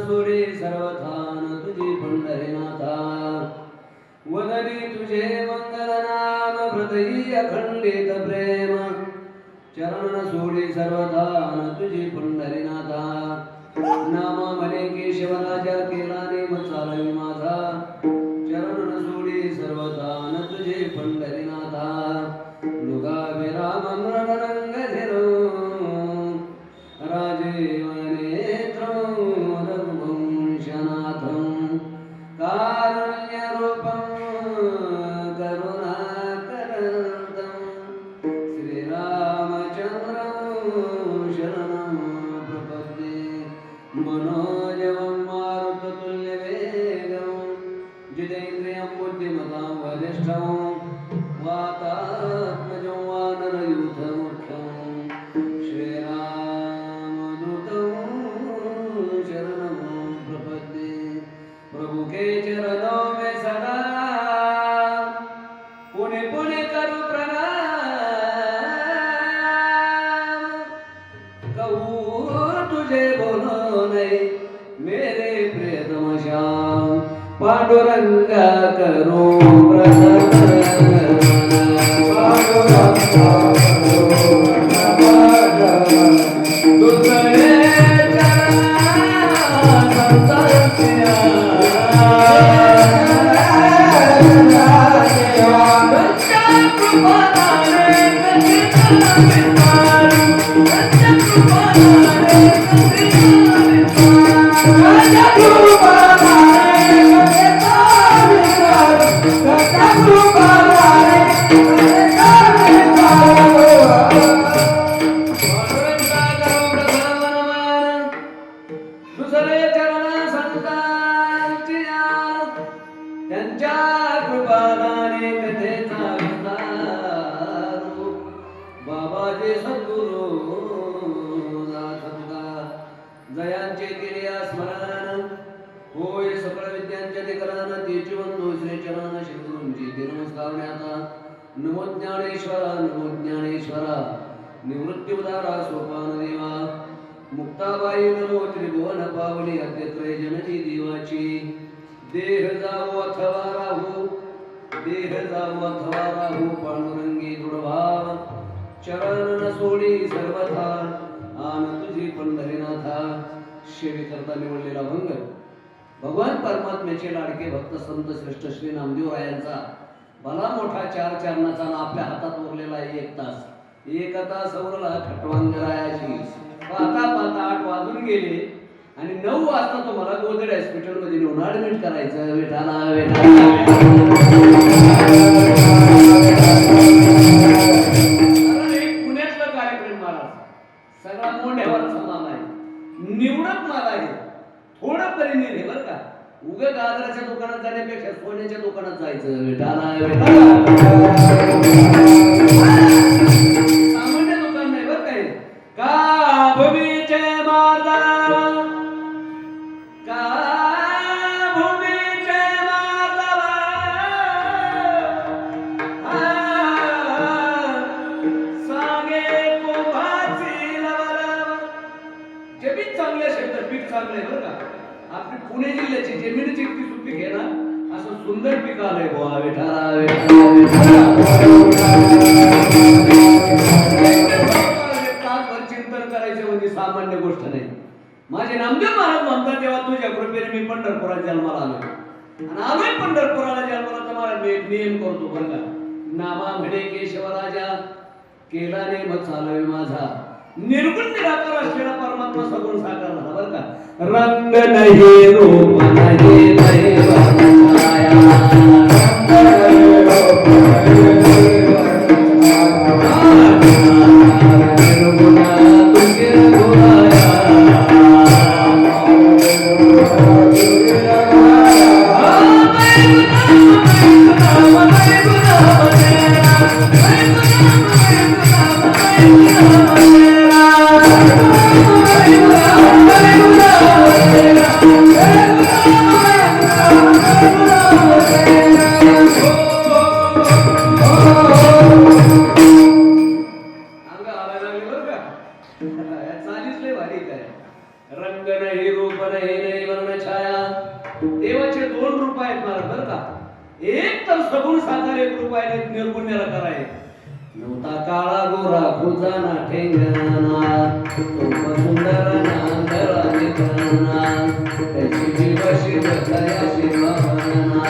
सोडे सर्वथान तुझी पंढरीनाथा वदनी तुझे मंगल नाम हृदयी अखंडित प्रेम चरण सोडे सर्वथान तुझी पंढरीनाथा नाम मने केशवराजा केला नेम चालवी माझा चरण सोडे सर्वथान तुझे पंढरीनाथा लुगा विराम मृग रंग झिरो राजीव नेत्रं रघुवंशनाथं कारुण्यरूपं करुणाकरं श्रीरामचन्द्रं शरणं प्रपद्ये मनोजवं मारुततुल्यवेगं जितेन्द्रियं बुद्धिमतां वरिष्ठं वातात्मजं वानरयूथमुख्यं श्रीरामदूतं शरणं प्रपद्ये प्रभु के चरणों में सदा पुण्य पुण्य करूं प्रणाम कहूँ तुझे बोलो नहीं मेरे प्रियतम श्याम पांडुरंगा करूं जयांचे केले स्मरण होय सकळ विद्यांचे अधिकरण तेची वंदो श्री चरण श्री गुरूंची नमस्कारण्याचा नमो ज्ञानेश्वरा निवृत्ती उदारा सोपान देवा मुक्ताबाई नमो त्रिभुवन पावली अद्यत्रय जननी देवाची देह जावो अथवा राहू पांडुरंगी दृढभाव चरण न सोडी सर्वथा आन तुझी पंढरीनाथा शेवी करता निवडलेला भंग भगवान परमात्म्याचे लाडके भक्त संत श्रेष्ठ श्री नामदेवरायांचा भला मोठा 4 चरणाचा आपल्या हातात उरलेला 1 तास 1 तास उरला खटवांगरायाची पाता 8 वाजून गेले आणि 9 वाजता तुम्हाला गोदडे हॉस्पिटल मध्ये नेऊन ऍडमिट करायचं विठाला पुण्यातला कार्यक्रम महाराज सगळा मोठ्यावरचा माल आहे निवडक माल आहे थोडं परिणित आहे बरं का उगा गाजराच्या दुकानात जाण्यापेक्षा सोन्याच्या दुकानात जायचं सामान्य दुकान नाही बरं काय का भूमीचे माता का भूमीचे माता सांगे कोभाची लवलव जमीन चांगल्या शेतात पीक चांगलं आहे बरं का आपली पुणे जिल्ह्याची जमिनीची इतकी सुपीक आहे ना असं सुंदर पीक आलंय बुवा विठाला चिंतन करायचं म्हणजे सामान्य गोष्ट नाही माझे नामदेव महाराज म्हणतात तेव्हा तुझ्या कृपेने मी पंढरपुरात जन्माला आलो आणि आलोय पंढरपुराला जन्माला तर मला नियम करतो बरं का नामा म्हणे केशवराजा केला नेम चालवे माझा निर्गुण निराकार असलेला परमात्मा सगुण साकार झाला बरं का रंग नाही रूप नाही नाही वर्ण छाया. देवाचे 2 रूप आहेत बरं का. एक तर सगुण साकार, एक रूप आहे निर्गुण निराकार आहे. नव्हता काळा गोरा खुजाना ठेंगणा, तो सुंदर नांदरा निकणा, त्याची जीवाशी दयाशी भावना,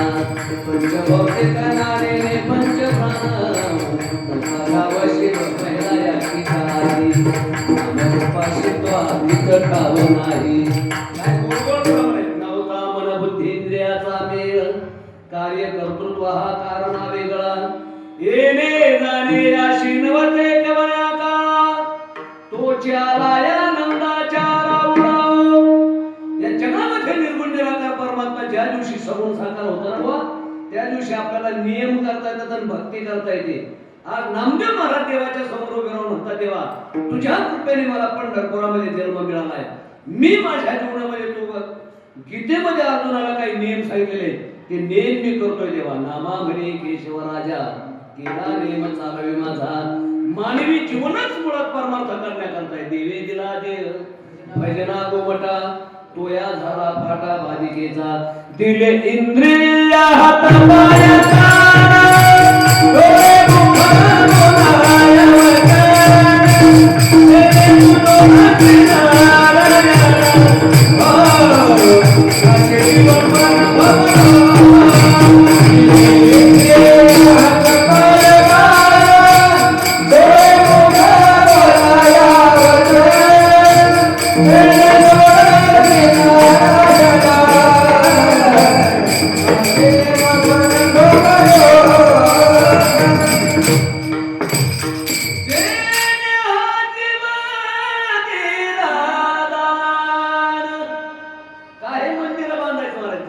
पंचभौतिक नाने पंचप्राण, गावाशी पहिला याची खाली, नामरूपाशी तो अधिक ठाव नाही. काय गोड नव्हता मन बुद्धी इंद्रियाचा मेळ, कार्य कर्तृत्व हा कारणा वेगळा, येणे जाणे अशी नवते कवना का, तो चाला या नंदाच्या राऊळा. या जगामध्ये निर्गुण निराकार परमात्मा ज्या दिवशी सगुण साकार होता ना, त्या दिवशी आपल्याला नियम करता येतात आणि भक्ती करता येते. आज नामदेव महाराज देवाच्या समोर उभे राहून म्हणतात, देवा तुझ्या कृपेने मला पंढरपुरामध्ये जन्म मिळालाय. मी माझ्या जीवनामध्ये तू गीतेमध्ये अर्जुनाला काही नियम सांगितलेले ते नियम मी करतोय देवा. नामा म्हणे केशव राजा, केला नेम चालवे माझा. मानवी जीवनच मुळात परमार्थ करण्याकरता देवे दिला देव भजना गोमटा, तो या झाला फाटा बाधिकेचा. दिले इंद्रिय हात पायाचा, डोळे मुख बोलाया वचन,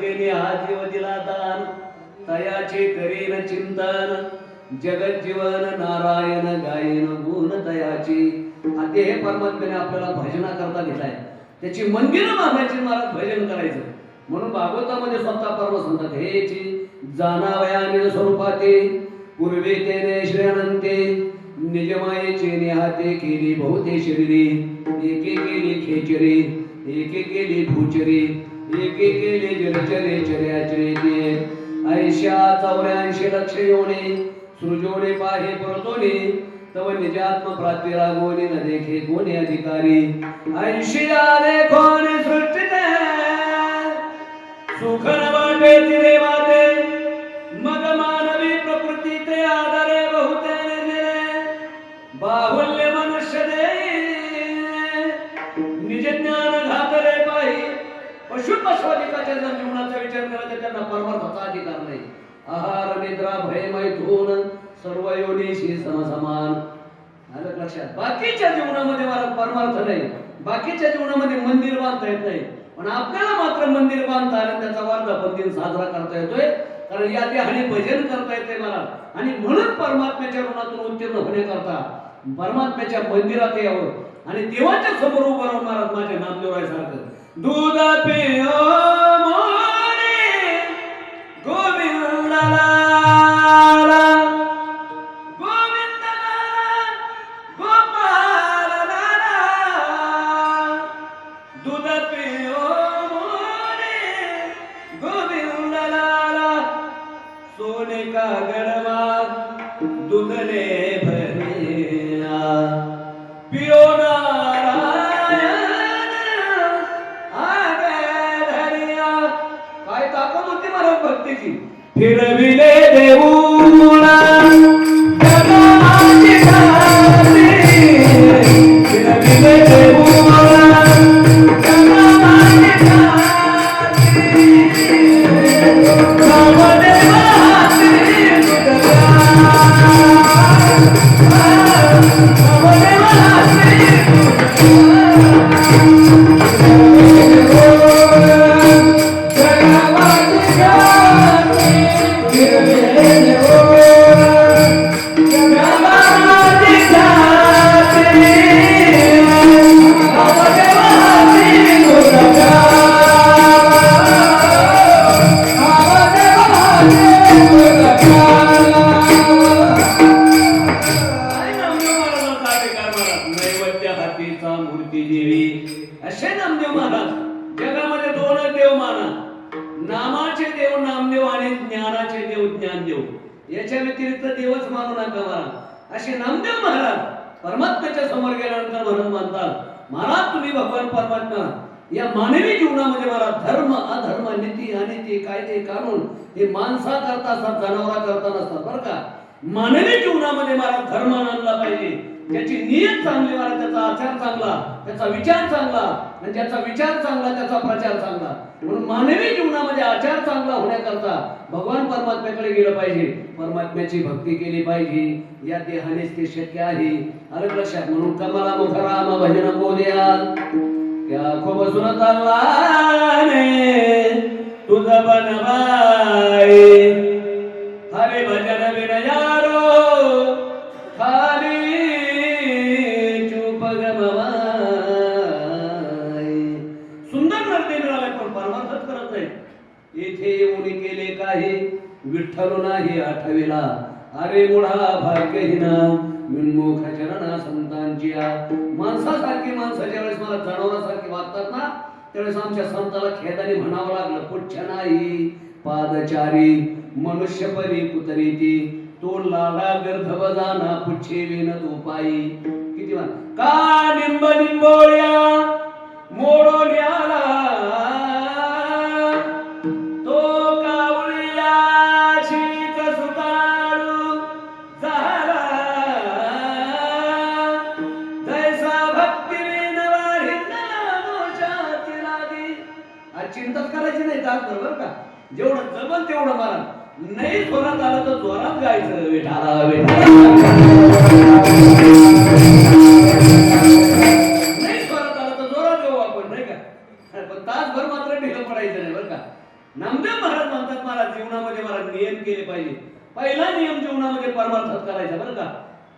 तेरे तुझो किनारा, काचे जीवन जगत जीवन नारायण गायन गुण दयाची. आता हे परमात्म्याने आपल्याला भजना करता दिलाय, त्याची मंदिरं बांधायची, महाराज भजन करायचं. म्हणून भागवतामध्ये स्वतः परम सांगतात, हेची जाणावयाने स्वरूपाते, पूर्वे तेने श्रेयनंते, निजमायेचे निहाते केली बहुते शरीरी, एके केली खेचरी, एके केली भूचरी, एके केली जलचरे चर्याचरे. ऐशा 84 लक्ष योने सृजोने पाहे परतोने, तव निजात्म प्रातिरागोने न देखे कोणी अधिकारी. 80 आले कोणी सृष्टीते, सुख न वाटे तिरे वाटे, मग मानवी प्रकृती ते आधारे बहुते निरे. बाहुल्य मनुष्य दे निज ज्ञान घातले पाहि, पशु पशुधिकाच्या जीवनाचा विचार करायचा त्यांना परमार्थाचा अधिकार नाही. आहार निद्रा भय मैथून सर्व योनीशी समसमान. आलं लक्षात. बाकीच्या जीवनामध्ये मला परमार्थ नाही, बाकीच्या जीवनामध्ये मंदिर बांधता येत नाही, पण आपल्याला मात्र मंदिर बांधता आलं, त्याचा वर्धापन दिन साजरा करता येतोय. कारण या देहाने भजन करता येते मला, आणि म्हणून परमात्म्याच्या ऋणातून उत्तीर्ण होण्याकरता परमात्म्याच्या मंदिरात यावं आणि देवाच्या समोर उभं राहून महाराज माझ्या नामदेवराय सारखं दूध पिओ मोरे गोविंदाला, गोविंदाला गोपालाला, दूध पिओ मोरे गोविंदाला, सोने का गडवा दूधले भरिया, पिओ फिरविले देऊळा जगाची दारी, फिरविले देऊळा जगाची दारी, नामदेवाची तुझ्या, नामदेवाची तुझ्या. देव माना, नामाचे देव नामदेव आणि ज्ञानाचे देव ज्ञानदेव, याच्या व्यतिरिक्त देवच मानू नका महाराज. असे नामदेव महाराज परमात्म्याच्या समोर गेल्यानंतर म्हणून म्हणतात, महाराज तुम्ही भगवान परमात्मा या मानवी जीवनामध्ये मला धर्म अधर्म नीती अनिती कायदे कानून हे माणसा करता असतात, जनावरा करता नसतात बरं का. मानवी जीवनामध्ये मला धर्म आणला पाहिजे, ज्याची नियत चांगली मला, त्याचा आचार चांगला, त्याचा विचार चांगला, आणि ज्याचा विचार चांगला त्याचा प्रचार चांगला. म्हणून मानवी जीवनामध्ये आचार चांगला होण्याकरता भगवान परमात्म्याकडे गेलं पाहिजे, परमात्म्याची भक्ती केली पाहिजे. या देहानेच ते शक्य आहे. अलग लक्षात. म्हणून कमला मुख राम भजन बोलियाल क्या खूप सुनत अल्लाने तुझ बनवाई, हरे भजन बिन यारो खाली चूप गमवाई. सुंदर नर्ते मिळाले पण परमार्थच करत नाही. येथे येऊन केले काही विठ्ठल नाही आठविला, अरे मुढा भाग्यहीना विनमुख चरणा संतांची. माणसासारखी माणसं ज्यावेळेस मला जनावरांसारखी वागतात ना, त्यावेळेस आमच्या संताला खेदाने म्हणावं लागलं, पुच्छ नाही पादचारी मनुष्य परी कुतरीती, तो लाडा गर्धव जाना पुच्छे विन तू पायी. किती मान का निंब निंबोळ्या मोडून आला, तो कावळीया शीत सुतारू झाला, जैसा भक्ती विन वाढीना दोषाची लागी. आज चिंताच करायची नाही तास बरोबर का. जेवढं जमल तेवढं मारा, नाही जोरात आलं तर जोरात गायचं विठाला विठाला, नाही जोरात आलं तर जोरात गाऊ आपण, नाही का. पण तासभर मात्र ढिलं पडायचं नाही बरं का. नामदेव महाराज म्हणतात, मला जीवनामध्ये मला नियम केले पाहिजे. पहिला नियम जीवनामध्ये परमार्थात करायचा बरं का.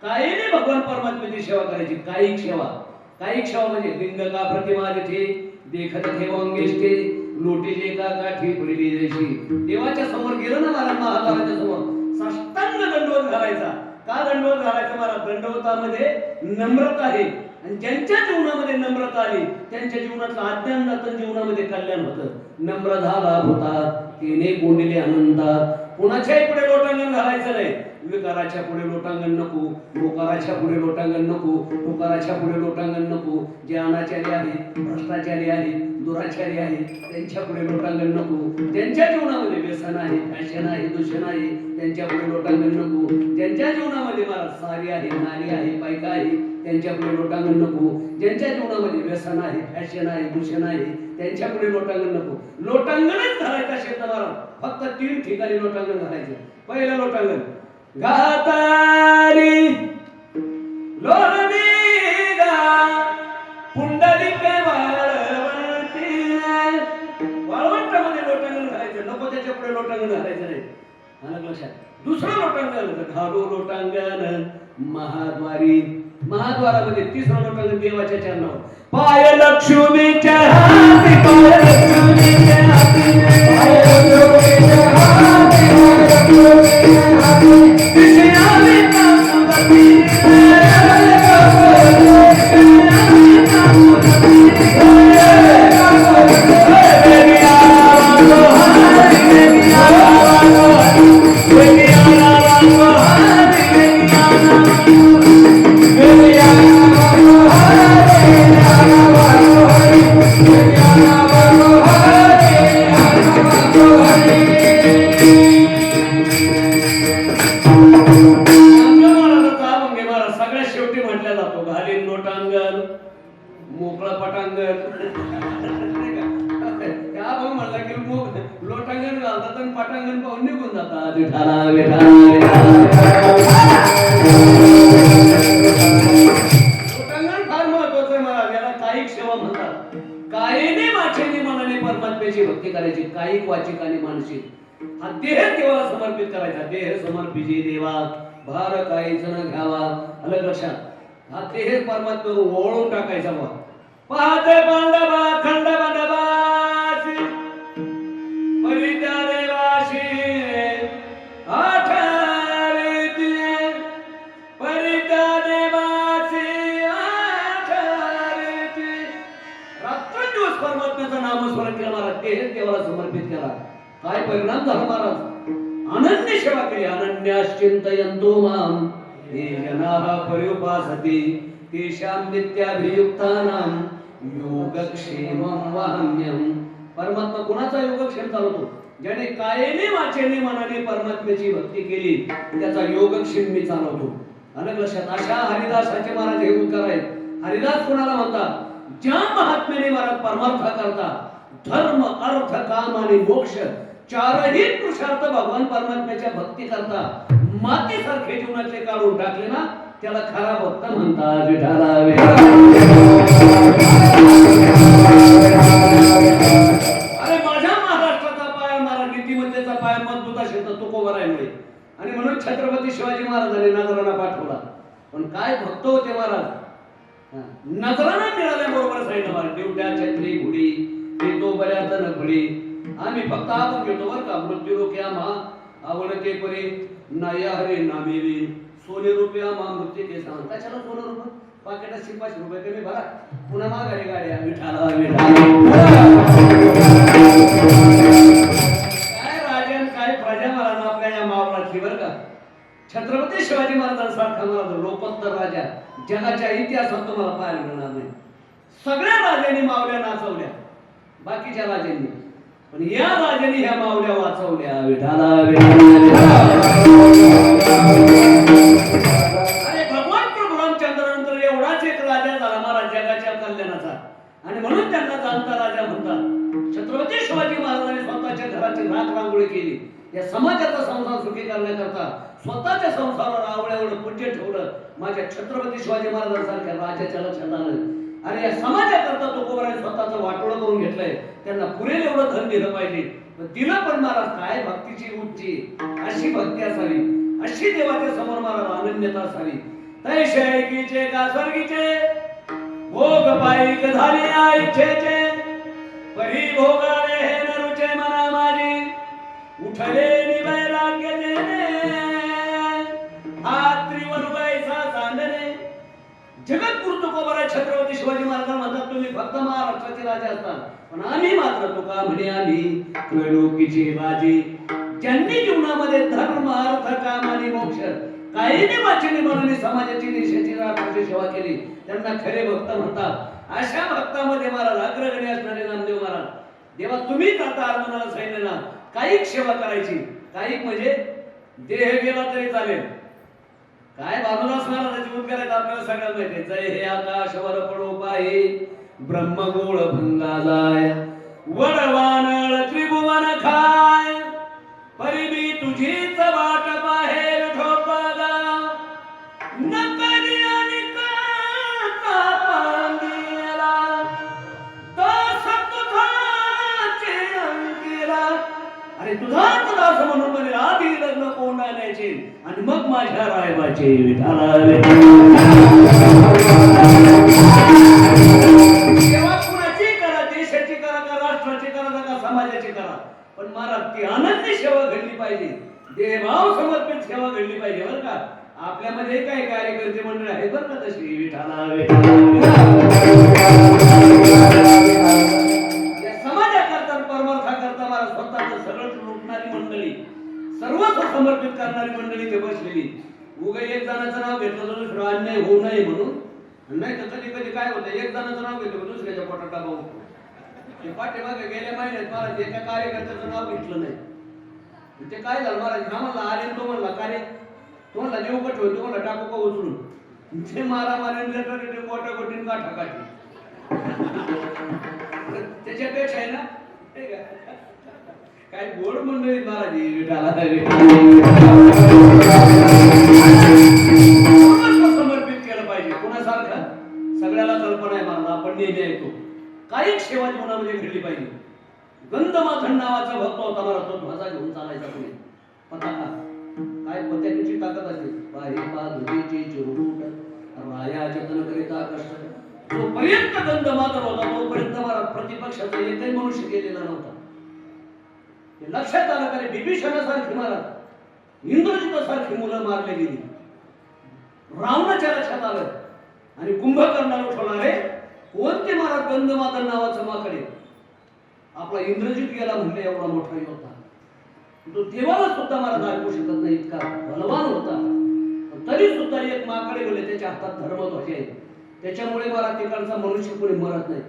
कायीने भगवान परमात्म्याची सेवा करायची. कायिक सेवा. कायिक सेवा म्हणजे लिंग का प्रतिमा जिथे देखत ठेवंगेष्टे लोटीचे का गाठी पडली जैशी. देवाच्या समोर गेलं ना महाराज, महादेवाच्या समोर साष्टांग दंडवत घालायचा. का दंडवत घालायचा महाराज? दंडवतामध्ये नम्रता आहे, आणि ज्यांच्या जीवनामध्ये नम्रता आली त्यांच्या जीवनातलं अज्ञान जातं, जीवनामध्ये कल्याण होतं. नम्र झाला होता तिने कोंडिले आनंदात. कुणाच्याही पुढे लोटांगण घालायचं नाही. विकाराच्या पुढे लोटांगण नको, मोकाराच्या पुढे लोटांगण नको, तुकाराच्या पुढे लोटांगण नको. जे अनाचारी आहेत, भ्रष्टाचारी आहेत, दुराचारी आहेत, त्यांच्या पुढे लोटांगण नको. ज्यांच्या जीवनामध्ये व्यसन आहे, फॅशन आहे, दूषण आहे, त्यांच्या पुढे लोटांगण नको. ज्यांच्या जीवनामध्ये मला सारी आहे, नारी आहे, पायका आहे, त्यांच्या पुढे लोटांगण नको. ज्यांच्या जीवनामध्ये व्यसन आहे, फॅशन आहे, दूषण आहे, त्यांच्या पुढे लोटांगण नको. लोटांगणच घालायचा शब्द महाराज. फक्त 3 ठिकाणी लोटांगण घालायचं. पहिलं लोटांगण घातारी लोरणी गा पुंडलिक वाळवंटी. वाळवंटामध्ये लोटांगण घालायचं नको, त्याच्या पुढे लोटांगण घालायचं नाही. आलं लक्षात. दुसरं लोटांगण घालो लोटांगण महाद्वारी. महाद्वारामध्ये तिसरं लोटांगण देवाच्या चरणावर. पाय लक्ष्मीच्या हाती, पाय लक्ष्मीच्या हाती, पाय लक्ष्मीच्या हाती, पाय लक्ष्मीच्या हाती. विषयाने कामपती मोकळा पटांगण. त्या भाऊ म्हणला की लोटांगण घालतात आणि पटांगण पाहून निघून जातात. लोटांगण फार महत्वाचं आहे महाराज. याला कायिक सेवा म्हणतात. कायेने वाचेने मनाने परमात्म्याची भक्ती करायची. कायिक वाचिक आणि मानसिक. हा देह देवाला समर्पित करायचा. देह समर्पिजे देवा भार काहीच न घ्यावा. अलग लक्षात. हा देह परमात्म्यावर ओळून टाकायचा. बा पाहते पांडवा खंडवनवासी परिचारे वाशी आठारीती परिचारे वासी आठारीती. रात्रंदिवस परमात्म्याचं नामस्मरण केलं महाराज. देह अभिषेक देवाला समर्पित केला. काय परिणाम झाला महाराज? अनन्य सेवा केली. अनन्याश्चिंतयन्तो माम ये जनाः पर्युपासते तेषां नित्याभियुक्तानां योगक्षेमं वहाम्यहम्. परमात्मा कुणाचा योगक्षेम चालवतो? ज्याने कायेने वाचेने मनाने परमात्म्याची भक्ती केली त्याचा योगक्षेम मी चालवतो. अलग लक्षात. अशा हरिदासाचे महाराज हे उद्गार आहेत. हरिदास कोणाला म्हणतात? ज्या महात्म्याने महाराज परमार्थ करता, धर्म अर्थ काम आणि मोक्ष चारही पुरुषार्थ भगवान परमात्म्याच्या भक्ती करता मातीसारखे जीवनातले काढून टाकले ना, त्याला खरा भक्त म्हणतात. विठाला अरे माझ्या महाराष्ट्राचा पाय, माझा नीतिमत्तेचा पाय मजबूत असेल तर तो कोबरा आहे. आणि म्हणून छत्रपती शिवाजी महाराजांनी नजराणा पाठवला. पण काय भक्त होते महाराज? नजराणा मिळाल्याबरोबर सांगितलं महाराज, ड्युट्या छत्री घुडी देतो बऱ्याच नघुडी. आम्ही फक्त आपण घेतो बरं का. मृत्यू रोखे आम्हा आवडते परे नाया हरे नामेवी सोने रुपये आम्हा मृत्यू के सांग. कशाला सोनं रुपये? पाकिटात 500 रुपये कमी भरा, पुन्हा माघारी गाड्या. विठाला काय राजन काय प्रजा महाराज आपल्या या मावळातली बरं का. छत्रपती शिवाजी महाराजांसारखा महाराज लोकोत्तर राजा जगाच्या इतिहासात तुम्हाला पाहायला मिळणार नाही. सगळ्या राजांनी मावल्या नाचवल्या, बाकीच्या राजांनी, पण या राजांनी ह्या मावल्या वाचवल्या. विठाला अरे भगवान प्रभू रामचंद्रानंतर एवढाच एक राजा झाला महाराज जगाच्या कल्याणाचा. आणि म्हणून त्यांना जाणता राजा म्हणतात. छत्रपती शिवाजी महाराजांनी स्वतःच्या घराची राख रांगोळी केली. या समाजाचा संसार सुखी करण्याकरता स्वतःच्या संसारावर आवड्यावढं पूज्य ठेवलं. माझ्या छत्रपती शिवाजी महाराजांसारख्या राजाच्या लक्षात आलं. आणि या समाजाकरता तो कोबराने स्वतःचं वाटोळं करून घेतलंय. त्यांना पुरेल एवढं धन दिलं पाहिजे. दिलं पण महाराज काय भक्तीची उंची. अशी भक्ती असावी, अशी देवाच्या समोर महाराज अनन्यता असावी. तैसे ऐकीचे का स्वर्गीचे भोग पाईक झाली आईचे परी भोगावे हे नरुचे मना माझी उठले निवैराग्य त्रिवर वैसा सांडणे. जगत कोबरा छत्रपती शिवाजी महाराज म्हणतात तुम्ही फक्त महाराष्ट्राचे राजा असतात, पण आम्ही मात्र तुका म्हणे आम्ही त्रैलोकीचे राजे. ज्यांनी जीवनामध्ये धर्म अर्थ काम आणि मोक्ष काहीने वाचेने मनाने समाजाची देशाची राष्ट्राची सेवा केली त्यांना खरे भक्त म्हणतात. अशा भक्तामध्ये महाराज अग्रगणी असणारे नामदेव महाराज. देवा तुम्हीच आता अर्जुनाला सांगितलं ना काहीक सेवा करायची. काहीक म्हणजे देह गेला तरी चालेल. काय बाबूदास महाराजांची उद्गार आहेत आपल्याला सगळ्यांना माहिती. जय हे आकाशवर पडो पाहे ब्रह्मगोळ भंगा जाय वडवानळ त्रिभुवन खाय परिबी तुझीच वाट पाहे विठोबाला नकरी आणि काचा पांगीला दास तुझाचे अंकीला. अरे तुझाच दास म्हणून म्हणे आधी लग्न कोंडाण्याचे आणि मग माझ्या रायबाचे. सेवा कुणाची करा, देशाची करा का राष्ट्राची करा का समाजाची करा, पण महाराज ती आनंदी सेवा घडली पाहिजे. देहभाव समर्पित सेवा घडली पाहिजे बरं का. आपल्यामध्ये काही कार्यकर्ते मंडळ आहेत बरं का तशी. विठाला या समाजाकरता परमार्थाकरता महाराज स्वतःचं सगळं लुटणारी मंडळी, सर्वस्व समर्पित करणारी मंडळी ते बसलेली. उगा एक जणाचं नाव घेतलं तर दुसरं अन्याय होऊ नये म्हणून. नाही तर कधी कधी काय होतं, एक जणाचं नाव घेतो दुसऱ्याच्या पोटात टाका होतो. ते पाठीमागे गेल्या महिन्यात महाराज एका कार्यकर्त्याचं नाव घेतलं नाही. ते काय झालं महाराज, हा म्हणला आले तो म्हणला कार्य तो म्हणला देऊ कट होतो म्हणला टाकू का उचलून. ते मारा मारे गोट्या गोटीन गाठा काठी. त्याच्यापेक्षा आहे ना काय गोड मंडळी महाराज समर्पित केलं पाहिजे. कुणासारखं सगळ्याला कल्पना आहे मला, आपण नेहमी ऐकतो. काही सेवा जीवनामध्ये घडली पाहिजे. गंधमाथन नावाचा भक्त होता मला, तो ध्वजा घेऊन चालायचा पुढे. पताका काय पताकाची ताकद असते. पाहे पाधुरीची चिरूट राया जतन करिता कष्ट. जोपर्यंत गंधमाथन होता तोपर्यंत मला प्रतिपक्षाचा एकही मनुष्य गेलेला नव्हता. लक्षात आलं का? बिभीषणासारखी महाराज इंद्रजितासारखी मुलं मारले गेली. रावणाच्या लक्षात आलं. आणि कुंभकर्णाला उठवणारे कोणते महाराज? गंधमादन नावाचं माकडे. आपला इंद्रजित गेला म्हटलं एवढा मोठा योद्धा, तो देवाला सुद्धा मला दाखवू शकत नाही इतका बलवान होता. तरी सुद्धा एक माकडे बोलले त्याच्या हातात धर्मध्वज आहे, त्याच्यामुळे मला तिकडचा मनुष्य कोणी मरत नाही.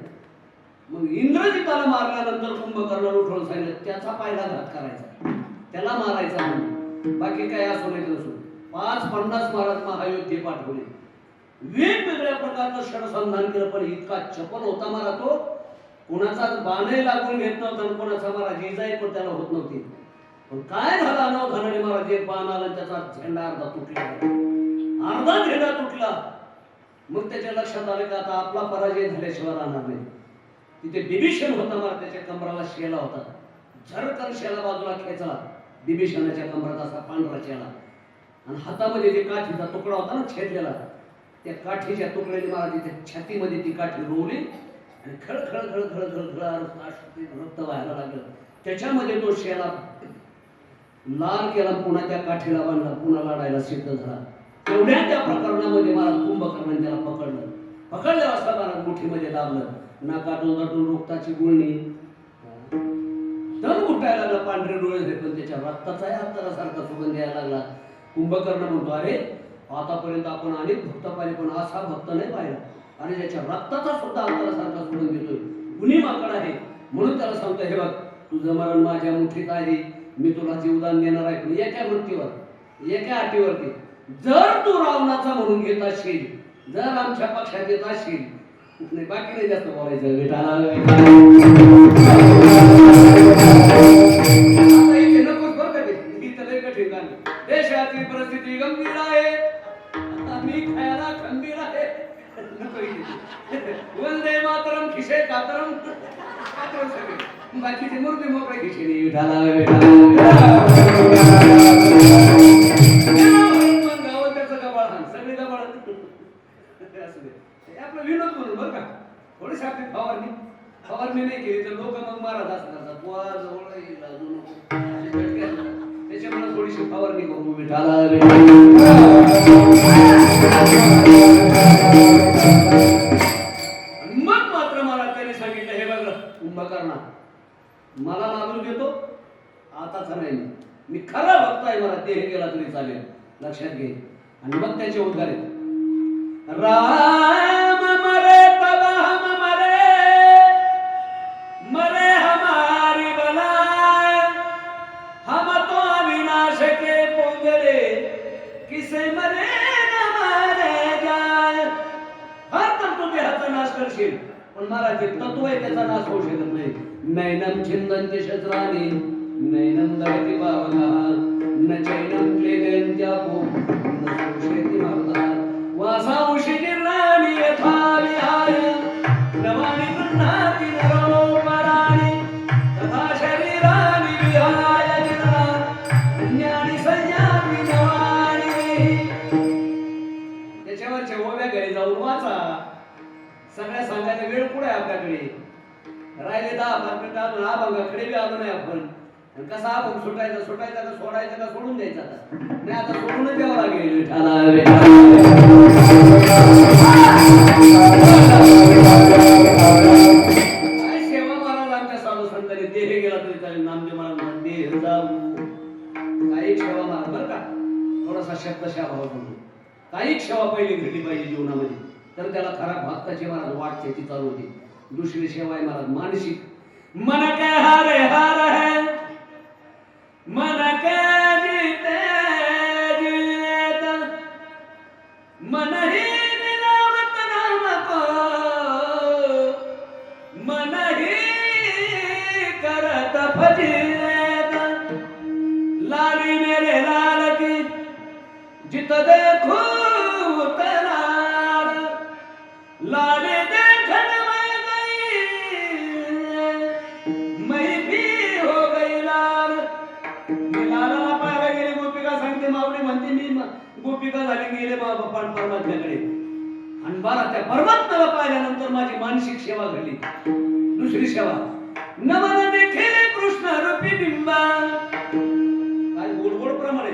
मग इंद्रजिताला मारल्यानंतर कुंभकर्णाला उठवून सांगितलं त्याचा पायला घात करायचा, त्याला मारायचा म्हणून, बाकी काय असो नाही नसो. 550 महाराज महायोद्धे पाठवले, वेगवेगळ्या प्रकारचं षडसंधान केलं, पण इतका चपल होता मला तो, कोणाचा बाणही लागून घेत नव्हता आणि कोणाचा महाराज इजाई पण त्याला होत नव्हती. पण काय झालं अनावधानाने महाराज एक बाण आला, त्याचा झेंडा अर्धा तुटला, अर्धा झेंडा तुटला. मग त्याच्या लक्षात आलं की आता आपला पराजय झाल्याशिवाय राहणार नाही. तिथे बिभीषण होता महाराज, त्याच्या कमराला शेला होता, झरकन शेला बाजूला खेचला, बिभीषणाच्या कमरात असा पांढरा शेला, आणि हातामध्ये जे काठीचा तुकडा होता ना छेदलेला, त्या काठीच्या तुकड्याने महाराज तिथे छातीमध्ये ती काठी रोवली आणि खळखळ खळखळ खळखळ रक्त व्हायला लागलं. त्याच्यामध्ये तो शेला लाल केला, पुन्हा त्या काठीला बांधला, पुन्हा लढायला सिद्ध झाला. तेवढ्या त्या प्रकरणामध्ये मला कुंभकर्णाने त्याला पकडलं असता महाराज मुठीमध्ये दाबलं, नाकातून नटून रोक्ताची गुळणी, तण उठायला लागला, पांढरे डोळे झाले, पण त्याच्या रक्ताचाही अंतरासारखा सुगंध यायला लागला. कुंभकर्ण म्हणतो अरे आतापर्यंत आपण अनेक भक्त पाहिले, पण असा भक्त नाही पाहिला, आणि त्याच्या रक्ताचा सुद्धा अंतरासारखा सुगंध येतोय, गुणी माकड आहे. म्हणून त्याला सांगतो हे बघ तुझं मरण माझ्या मुठीत आहे, मी तुला जीवदान देणार आहे, पण एका वृत्तीवर, एका अटीवरती, जर तू रावणाचा म्हणून घेत असशील, जर आमच्या पक्षात येत असशील, नाही बाकी नाही जास्त बोलायचं. देशाची परिस्थिती गंभीर आहे, मी खायला खंबीर आहे, वंदे मातरम खिशे कातरम, बाकीचे मूर्ती मोकळे खिशे गावात त्याचं गबाळ सगळे गबाळ आपलं विनोद म्हणून बरं का. थोडीशी आपली फवारणी नाही केली तर लोक मग महाराज असं करतात, बुवा जवळ येईल अजून त्याच्यामुळे थोडीशी फवारणी करू विठाला. मग मात्र मला त्याने सांगितलं हे बघ कुंभकर्णा, मला मागून घेतो आताच नाही, मी खरा भक्त आहे, मला देह गेला तरी चालेल, लक्षात घे. आणि मग त्याचे उद्गार आहेत, राम मरे तब हम मरे, मरे हमारी बलाए, हम तो अविनाश के पोंगरे, किसे मरे न मारे जाए. हर तर तू देहाचा नाश करशील, पण मला जे तत्व आहे त्याचा नाश होऊ शकत नाही. नैनम छिंदन्ति शस्त्राणि नैनम दहति पावकः, न चैनम क्लेदन्त्यापो न शोषयति मरुतः, वासांसि जीर्णानि यथा विहाय, नवानि गृह्णाति नरोपराणि, तथा शरीराणि विहाय जिनः, अन्यानि संयाति नवानि. त्याच्यावरच्या ओव्या घरी जाऊन वाचा, सगळ्या सांगायला वेळ पुढे आपल्याकडे राहिले 10 मिनिटं अजून अभंगाकडे बी आलो नाही आपण. कसा अभंग सुटायचा का सोडायचा का सोडून द्यायचा, नाही आता सोडूनच द्यावं लागेल. काय सेवा महाराज आमच्या साधू संतांनी देह गेला तरी चालेल, नामदेव महाराज देह जाऊ, काही सेवा महाराज बरं का, थोडासा शब्दशा भाव म्हणून काही सेवा पहिली घडली पाहिजे जीवनामध्ये, तर त्याला खरा भक्ताची महाराज वाटते ती चालू होती. दुसरी सेवा आहे महाराज मानसिक, मन के हारे हार है, मन के जीते जीत, मन ही मिलावत नाम को, मन ही करत फजीत, लाली मेरे लाल की जित देखो तलार, लाली देखन में गई मैं भी हो गई लाल. लालाला पाहायला गेले, गोपिका सांगते मावळी म्हणते मी गोपिका झाली गेले परमात्म्याकडे, आणि बारा त्या परमात्म्याला पाहिल्यानंतर माझी मानसिक सेवा घडली. दुसरी सेवा नमन देखे कृष्ण रूपी बिंबा, काय गोड गोड प्रमाणे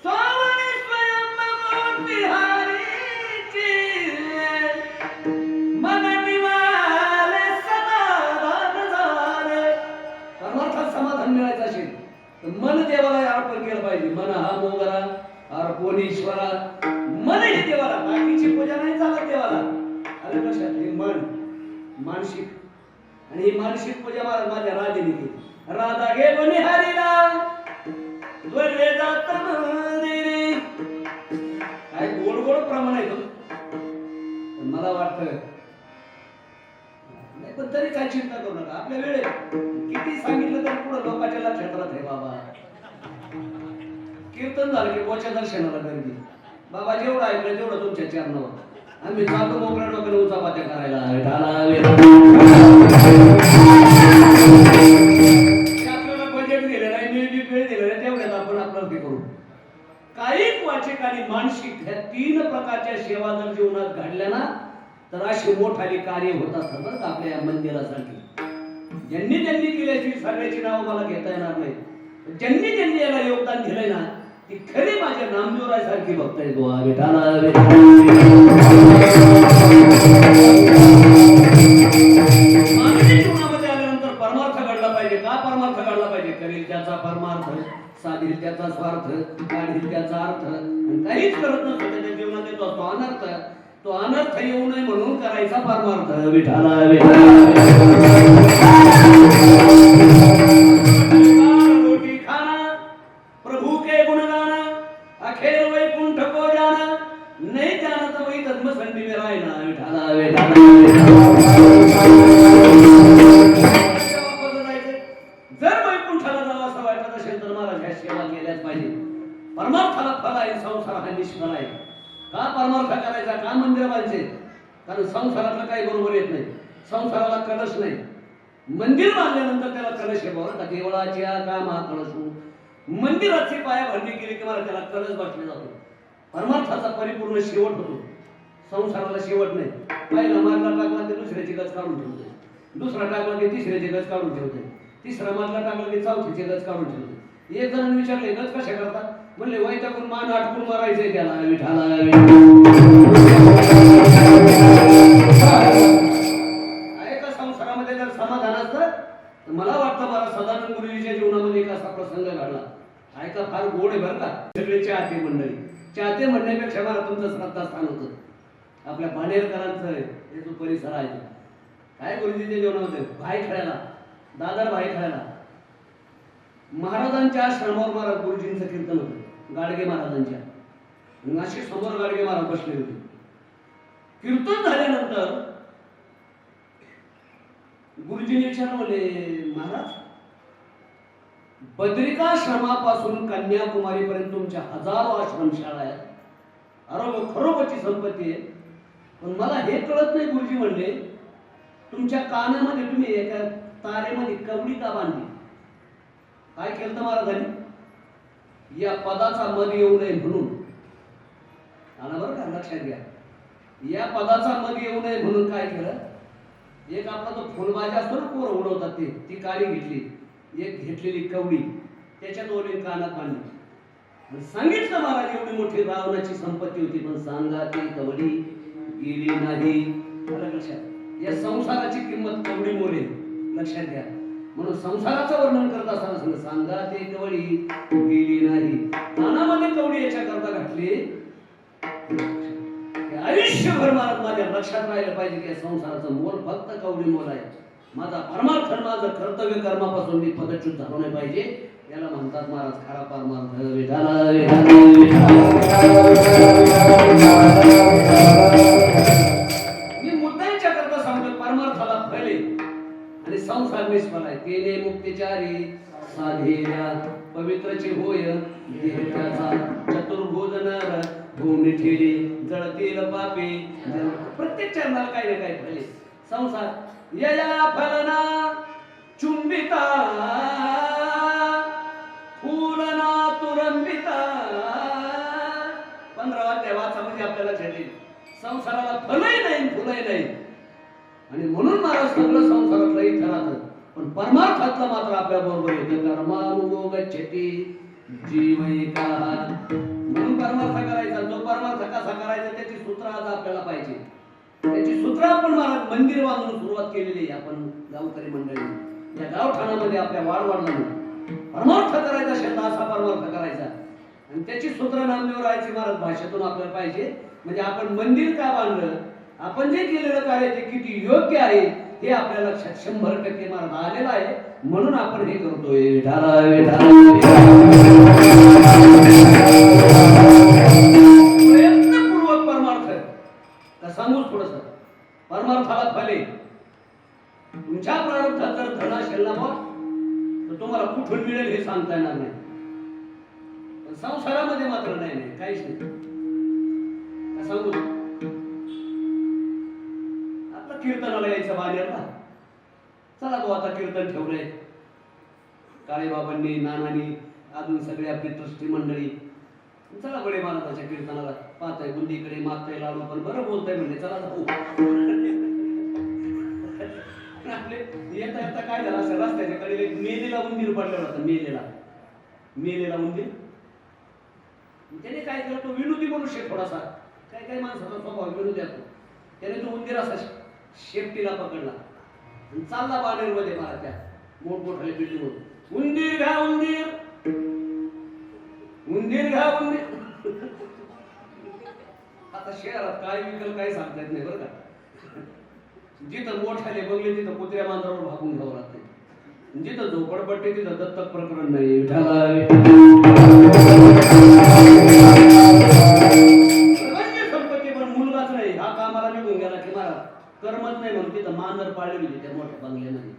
स्वामी स्वयं बिहारीची, मन निवाले समाधान झाले, मन देवाला अर्पण केलं पाहिजे. मन हा मोगरा अर्पण ईश्वरा. मन हे देवाला, बाकीची पूजा नाही चालत देवाला. आलं लक्षात? हे मन मानसिक, आणि ही मानसिक पूजा माझ्या राधेने केली. राधा गे बनिहारीला द्वैले जात मंदिरी. काय गोड गोड प्रमाण आहे तो. पण मला वाटतं नाही, पण तरी काय चिंता करू नका. आपल्या वेळेत किती सांगितलं तर पुढे लोकांच्या लक्षात राहत आहे. बाबा कीर्तन झालं की मोच्या दर्शनाला गर्दी. बाबा जेवढं ऐकलं तेवढं तुमच्या चरणावर. आम्ही जातो मोकळ्या डोक्याने उचापात्या करायला. आपल्याला बजेट दिलं नाही, म्युझिक वेळ दिलं नाही, तेवढ्यात आपण आपलं ते करू. कायिक, वाचिक आणि मानसिक ह्या 3 प्रकारच्या सेवा जर जीवनात घडल्या ना, तर अशी मोठाली कार्य होत असतात बरं का आपल्या मंदिरासाठी. ज्यांनी ज्यांनी केल्याची सगळ्याची नावं मला घेता येणार नाही. ज्यांनी ज्यांनी याला योगदान दिलंय ना, ती खरी माझ्या नामदेवरायसारखी भक्त आहे. गोवा विठाला मानवी जीवनामध्ये आल्यानंतर परमार्थ घडला पाहिजे. का परमार्थ घडला पाहिजे? करील त्याचा परमार्थ, साधील त्याचा स्वार्थ, काढील त्याचा अर्थ. काहीच करत नसतो त्याच्या जीवनात येतो तो अनर्थ. तो अनर्थ येऊ नये म्हणून करायचा परमार्थ. विठाला रोटी खाना, प्रभु के गुण गाना, अखेर वैकुंठ को जाना, नहीं जाना तो वही धर्म संधि में रायना. विठाला जर वैकुंठाला जावं असं वाटत असेल तर महाराज ह्या सेवा केल्याच पाहिजे. परमार्थाला फल आहे, संसार हा निष्फळ आहे. का परमार्थ करायचा? का मंदिर बांधायचे? कारण संसारातलं काही बरोबर येत नाही. संसाराला कलश नाही. मंदिर बांधल्यानंतर त्याला कलश आहे बरोबर. देवळाच्या कामा कलशू. मंदिराची पायाभरणी केली की मला त्याला कलश बसले जातो. परमार्थाचा परिपूर्ण शेवट होतो. संसाराला शेवट नाही. पहिला मार्ग टाकला की दुसऱ्याची गज काढून ठेवते, दुसरा टाकला की तिसऱ्याची गज काढून ठेवते, तिसरा मार्ग टाकला की चौथीची गज काढून ठेवते. एक जणांनी विचारले गज कशा करतात? म्हणले वैतागून मान आटकून मारायचंय त्याला. विठाला आहे का संसारामध्ये जर समाधान असतं तर मला वाटतं मला सदानंद गुरुजीच्या जीवनामध्ये एक असा प्रसंग घडला. ऐका, फार गोड आहे बरं का. सगळे चाहते मंडळी. चाहते म्हणण्यापेक्षा मला तुमचं श्रद्धास्थान होतं. आपल्या भाणेरकरांचं हे जो परिसर आहे काय गुरुजीच्या जीवनामध्ये भाई खेळायला, दादर भाई खेळायला महाराजांच्या आश्रमावर महाराज गुरुजींचं कीर्तन होतं. गाडगे महाराजांच्या. अशी समोर गाडगे महाराज बसले होते. कीर्तन झाल्यानंतर गुरुजींनी विचारले, महाराज बद्रिकाश्रमापासून कन्याकुमारी पर्यंत तुमच्या हजारो आश्रमशाळा आहेत, खरोखरची संपत्ती आहे. पण मला हे कळत नाही गुरुजी म्हणले, तुमच्या कानामध्ये तुम्ही एका तारेमध्ये कवडी का बांधली? काय केलं तर महाराजांनी? या पदाचा मद येऊ नये म्हणून. आला बरं का, लक्षात घ्या. या पदाचा मद येऊ नये म्हणून काय केलं? एक आपला तो फुलबाजा असतो ना, पोरं उडवतात ते, ती काळी घेतली, एक घेतलेली कवडी त्याच्यात ओलीन कानात बांधली. सांगितलं महाराज एवढी मोठी रावणाची संपत्ती होती, पण सांगा ती कवडी गेली नाही. लक्षात, या संसाराची किंमत कवडी मोले. लक्षात घ्या. म्हणून संसाराचं वर्णन करत असताना सांगा ती कवडी गेली नाही. कानामध्ये कवडी याच्या करता घातली. आयुष्यभर महाराज माझ्या लक्षात राहिलं पाहिजे की संसाराचं मोल फक्त कवडी मोल आहे. माझा परमार्थ, माझं कर्तव्य कर्मापासून मी पदच्युत झालो नाही पाहिजे. याला म्हणतात महाराज खरा परमार्थ. मी मुद्द्यांच्या करता सांगतो, परमार्थाला फले आणि संसार निष्फळ आहे. केले मुक्तिचारी साधेल्या पवित्रचे होय देहाचा चतुर्भुज नर भूमी ठेली जळतील पापे. प्रत्येक चरणाला काही ना काही फले. संसार यया फलना चुंबिता फुलना तुरंबिता. 15वा देवाचामध्ये आपल्याला छेडले. संसाराला फलही नाही फुलही नाही, आणि म्हणून महाराज सगळं संसारातलं इथं राहतं, पण परमार्थातलं मात्र आपल्या बरोबर येतं. कर्मानुगो गच्छति जीवैका. म्हणून परमार्थ करायचा. जो परमार्थ कसा करायचा त्याची सूत्र आज आपल्याला पाहिजे. त्याची सूत्र आपण महाराज मंदिर बांधून सुरुवात केलेली आहे. आपण गावकरी मंडळी या गावठाणामध्ये आपल्या वाढवाडला परमार्थ करायचा शब्द असा परमार्थ करायचा आणि त्याची सूत्र नामदेव राहायची महाराज भाषेतून आपल्याला पाहिजे. म्हणजे आपण मंदिर का बांधलं, आपण जे केलेलं कार्य ते किती योग्य आहे हे आपल्या लक्षात 100% महाराज आलेलं आहे. म्हणून आपण हे करतोय. विठाला प्रयत्नपूर्वक परमार्थ का सांगूच थोडस. परमार्थाला फले तुमच्या प्रारब्धात जर धन असेल ना मग तर तुम्हाला कुठून मिळेल हे सांगता येणार नाही. पण संसारामध्ये मात्र नाही नाही काहीच नाही. का सांगू आता कीर्तनाला यायचं बाहेर ना. चला तो आता कीर्तन ठेवलंय काळे बाबांनी, नानांनी, अजून सगळे आपली ट्रस्टी मंडळी. चला बडे महाराजाच्या कीर्तनाला पाहताय बुंदीकडे मागताय लाडू पण बरं बोलताय म्हणजे चला जाऊ. आपले येता येता काय झालं असं रस्त्याच्या कडेला एक मेलेला उंदीर पडलेला होता. मेलेला उंदीर. त्याने काय केलं, तो विनोदी मनुष्य थोडासा, काय काय माणसाचा स्वभाव विनोदी असतो. त्याने तो उंदीर असा शेपटीला पकडला आणि चालला बाणेरमध्ये मला त्या मोठमोठ्या बिल्डिंग वर. उंदीर घ्या उंदीर, उंदीर घ्या उंदीर. आता शहरात काय विकल काय सांगता येत नाही बरं का. जिथं मोठ्याले बंगले तिथं कुत्र्या मांजरावर भागून घ्यावं लागते. जिथं झोपडपट्टी तिथं दत्तक प्रकरण नाही. संपत्ती पण मुलगाच नाही, हा कामाला निघून गेला की मला कर्मच नाही म्हणून तिथं मांजर पाळली होती त्या मोठ्या बंगल्यामध्ये.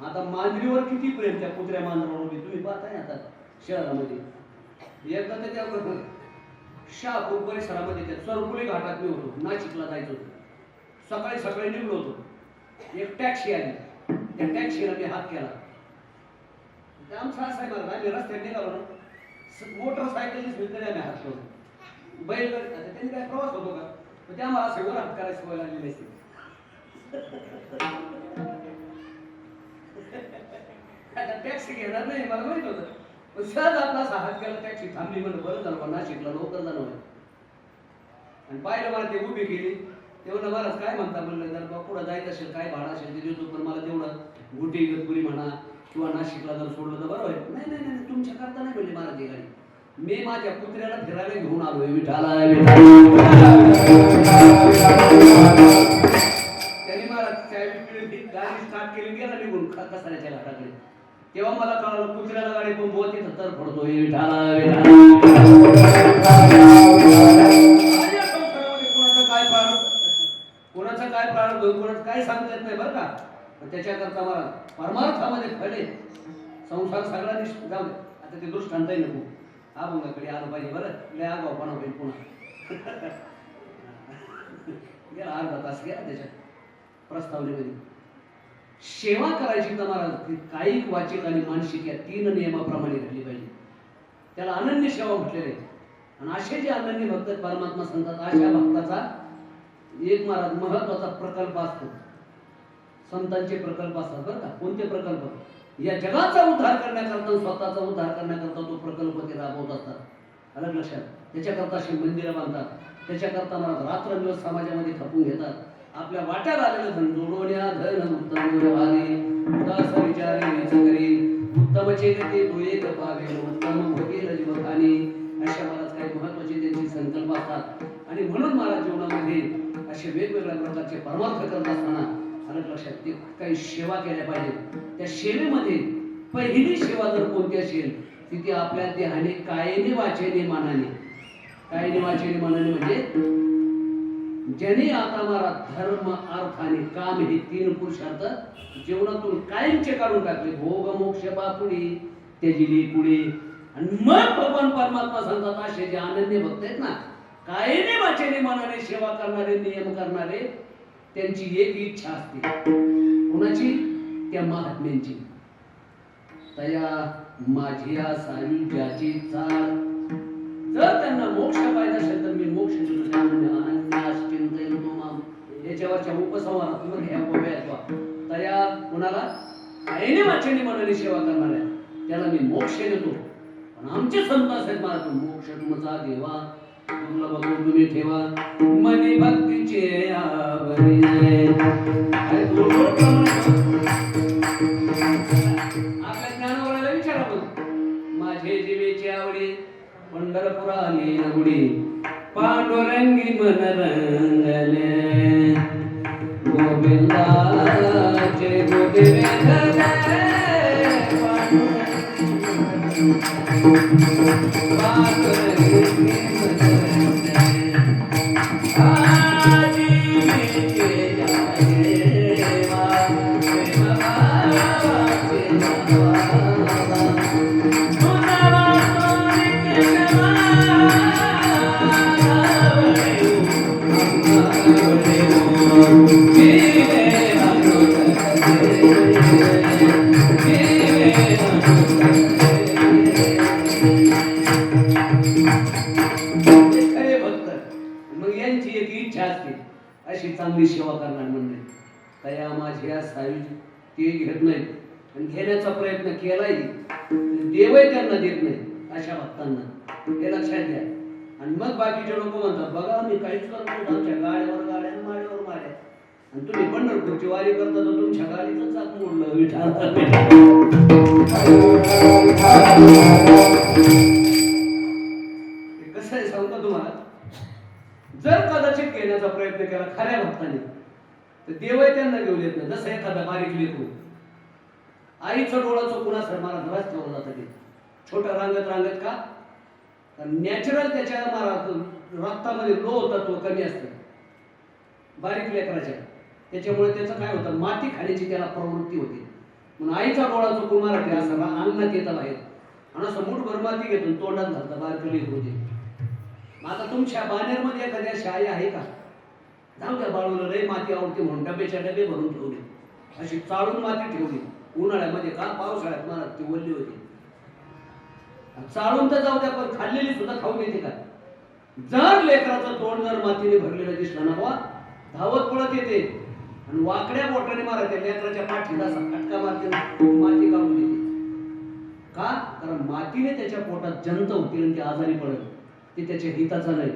आता मांजरीवर किती प्रेम त्या कुत्र्या मांजरावर तुम्ही पाहताय आता शहरामध्ये. एकदा त्याच्यावर शहापूर परिसरामध्ये त्या चरकुली घाटात मी होतो, नाशिकला जायचो. सकाळी सकाळी निघलो होतो. एक टॅक्सी आली, त्या टॅक्सीला मी हात केला. आमचा असा आहे मला, आम्ही रस्त्यात निघालो ना, मोटरसायकल तरी आम्ही हात केला. बैल त्यांनी काय प्रवास होतो का, ते आम्हाला असं वर हात करायची सवय लागलेली असते. टॅक्सी घेणार नाही मला माहित होतं, पण सहज आपला असा हात केला. टॅक्सी थांबली म्हणून बरं झालं, नाशिकला लवकर जाणं. आणि पाहिलं मला ते उभी केली. तेवढं महाराज काय म्हणता म्हणलं, जर बा पुढं जायचं असेल काय भाडं असेल ते देतो, पण मला तेवढं गुटी इगतपुरी म्हणा किंवा नाशिकला जर सोडलं तर बरं होईल. नाही नाही नाही तुमच्या करता नाही म्हणली महाराज ही गाडी. मी माझ्या कुत्र्याला फिरायला घेऊन आलोय. विठाला त्यांनी मला गाडी स्टार्ट केली, गेला निघून कसाऱ्याच्या घाटाकडे. तेव्हा मला कळालं कुत्र्याला गाडी पण बोल तिथं तर पडतोय. विठाला कोणाचं काय प्रारंभ कोणाचं काय सांगता येत नाही बरं का. त्याच्याकरता मला परमार्थामध्ये फळे संसार सगळ्यांनी जाऊ दे. आता ते दृष्टांतही नको, अभंगाकडे आलं पाहिजे बरं. लय आगाऊपणा होईल पुन्हा. गेला अर्धा तास गेला त्याच्यात प्रस्तावनेमध्ये. सेवा करायची तर महाराज कायिक, वाचिक आणि मानसिक या 3 नियमाप्रमाणे घडली पाहिजे. त्याला अनन्य सेवा म्हटलेले. आणि असे जे अनन्य भक्त परमात्मा सांगतात, अशा भक्ताचा एक महाराज महत्वाचा प्रकल्प असतो. संतांचे प्रकल्प असतात बरं का. कोणते प्रकल्प? या जगाचा उद्धार करण्याकरता, स्वतःचा उद्धार करण्याकरता तो प्रकल्प ते राबवत असतात. अलग लक्षात. त्याच्याकरता अशी मंदिरं बांधतात. त्याच्याकरता महाराज रात्रंदिवस समाजामध्ये खपून घेतात. आपल्या वाट्यात आलेलं धन जोडवण्या धन उत्तम व्यवहारे उदास विचारे करी उत्तमचे गती तो एक पावे उत्तम भोगेल जीवखानी. अशा महाराज काही महत्वाचे त्यांचे संकल्प असतात. आणि म्हणून महाराज जीवनामध्ये असे वेगवेगळ्या प्रकारचे परमार्थ करत असताना अलग लक्षात ते काही सेवा केल्या पाहिजे. त्या सेवेमध्ये पहिली सेवा जर कोणती असेल ती ती आपल्या देहाने कायेने वाचेने मानाने. कायेने वाचेने मानाने म्हणजे ज्याने आता महाराज धर्म अर्थ आणि काम हे 3 पुरुषार्थ जीवनातून कायमचे काढून टाकले. भोग मोक्ष बापुडी त्याची पुढे. आणि मग भगवान परमात्मा सांगतात असे जे अनन्य भक्त आहेत ना, कायेने वाचेने मनाने सेवा करणारे, नियम करणारे, त्यांची एक इच्छा असते. कोणाची? त्या महात्म्यांची. तया माझिया सायुज्याची चाल. जर त्यांना मोक्ष पाहिजे असेल तर मी मोक्ष याच्यावरच्या उपसंहारात ह्या गोव्यात तया कोणाला? कायेने वाचेने मनाने सेवा करणाऱ्या त्याला मी मोक्ष देतो. पण आमचे संत असेल मला तो मोक्ष तुमचा देवा दुर्लभ तुम्ही ठेवा मनी भक्तीचे आवरी. आपल्या ज्ञानावराला विचारा माझे जीवेची आवडी पंढरपुराली नगुडी पांडुरंगी मन रंगले गोविंदाचे गोदेवे धरले पांडुरंगी मन अशी चांगली सेवा करणार म्हणजे तया माझ्या सावी ते घेत नाही आणि घेण्याचा प्रयत्न केलाय देवही त्यांना देत नाही अशा भक्तांना हे लक्षात घ्या. आणि मग बाकीचे लोक म्हणतात बघा मी काहीच करतो आमच्या गाड्यावर गाड्या माड्यावर माड्या आणि तुम्ही पंढरपूरची वारी करता तर तुमच्या गाडीचं चाक मोडलं विठाला. कसं आहे सांगतो तुम्हाला जर कदाचित घेण्याचा प्रयत्न केला खऱ्या भक्ताने तर देवही त्यांना घेऊन येत नाही. जसं एखादा बारीक लेकरू आईचं डोळा चुकून असं मला घरात ठेवलं जातं छोटं रांगत रांगत का नॅचरल त्याच्या रक्तामध्ये लो तत्व कमी असतं बारीक लेकराच्या त्याच्यामुळे त्याचं काय होतं माती खाण्याची त्याला प्रवृत्ती होती म्हणून आईचा डोळा चुकून मराठी असा अन्नात येतं बाहेर आणि असं मुठभर माती घेतो तोंडात घालतं बारकं लेकरू होते. आता तुमच्या बानेरमध्ये एखाद्या शाई आहे का जाऊ द्या बाळूला लई माती आवडते म्हणून डब्याच्या डबे भरून ठेवले अशी चाळून माती ठेवली उन्हाळ्यामध्ये का पावसाळ्यात मला ती ओली होती चाळून तर जाऊ द्या पण खाल्लेली सुद्धा खाऊन येते का. जर लेकराचं तोंड जर मातीने भरलेलं दिसलं ना बा धावत पळत येते आणि वाकड्या बोटाने मारते लेकराच्या पाठीला असा फटका मारते माती काढून देते का कारण मातीने त्याच्या पोटात जंत होतील आणि ते आजारी पडत ते त्याच्या हिताचा नाही.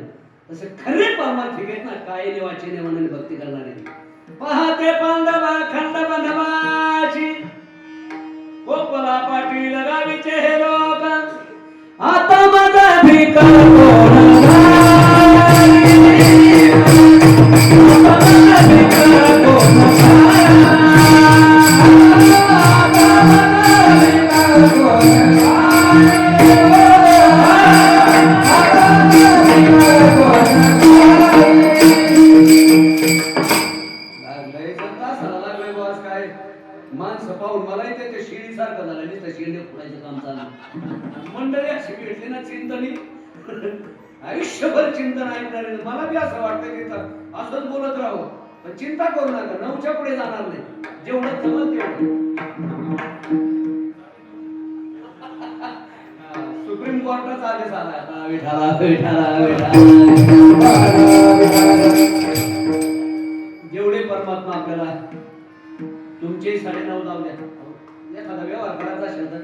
तसे खरे परमार्थिक आहेत ना काय वाचेने मनाने भक्ती करणारे पाहते पांडवा खंड बंधवाची गोपाला पाटील गावीचे हे लोक आता माझा भिकार माणसं पाहून मला ते शिडी सारखं झालं नाही तर शिडी फुडायचं काम चाललं मंडळी अशी भेटली ना चिंतनी आयुष्यभर चिंतन ऐकणार मला बी असं वाटतं की असंच बोलत राहू पण चिंता करू नका 9च्या पुढे जाणार नाही जेवढं जमल तेवढं. सुप्रीम कोर्टाचा आदेश आला आता विठाला विठाला विठाला जेवढे परमात्मा आपल्याला तुमचे 9.5 जाऊ द्या एखादा व्यवहार करायचा असेल तर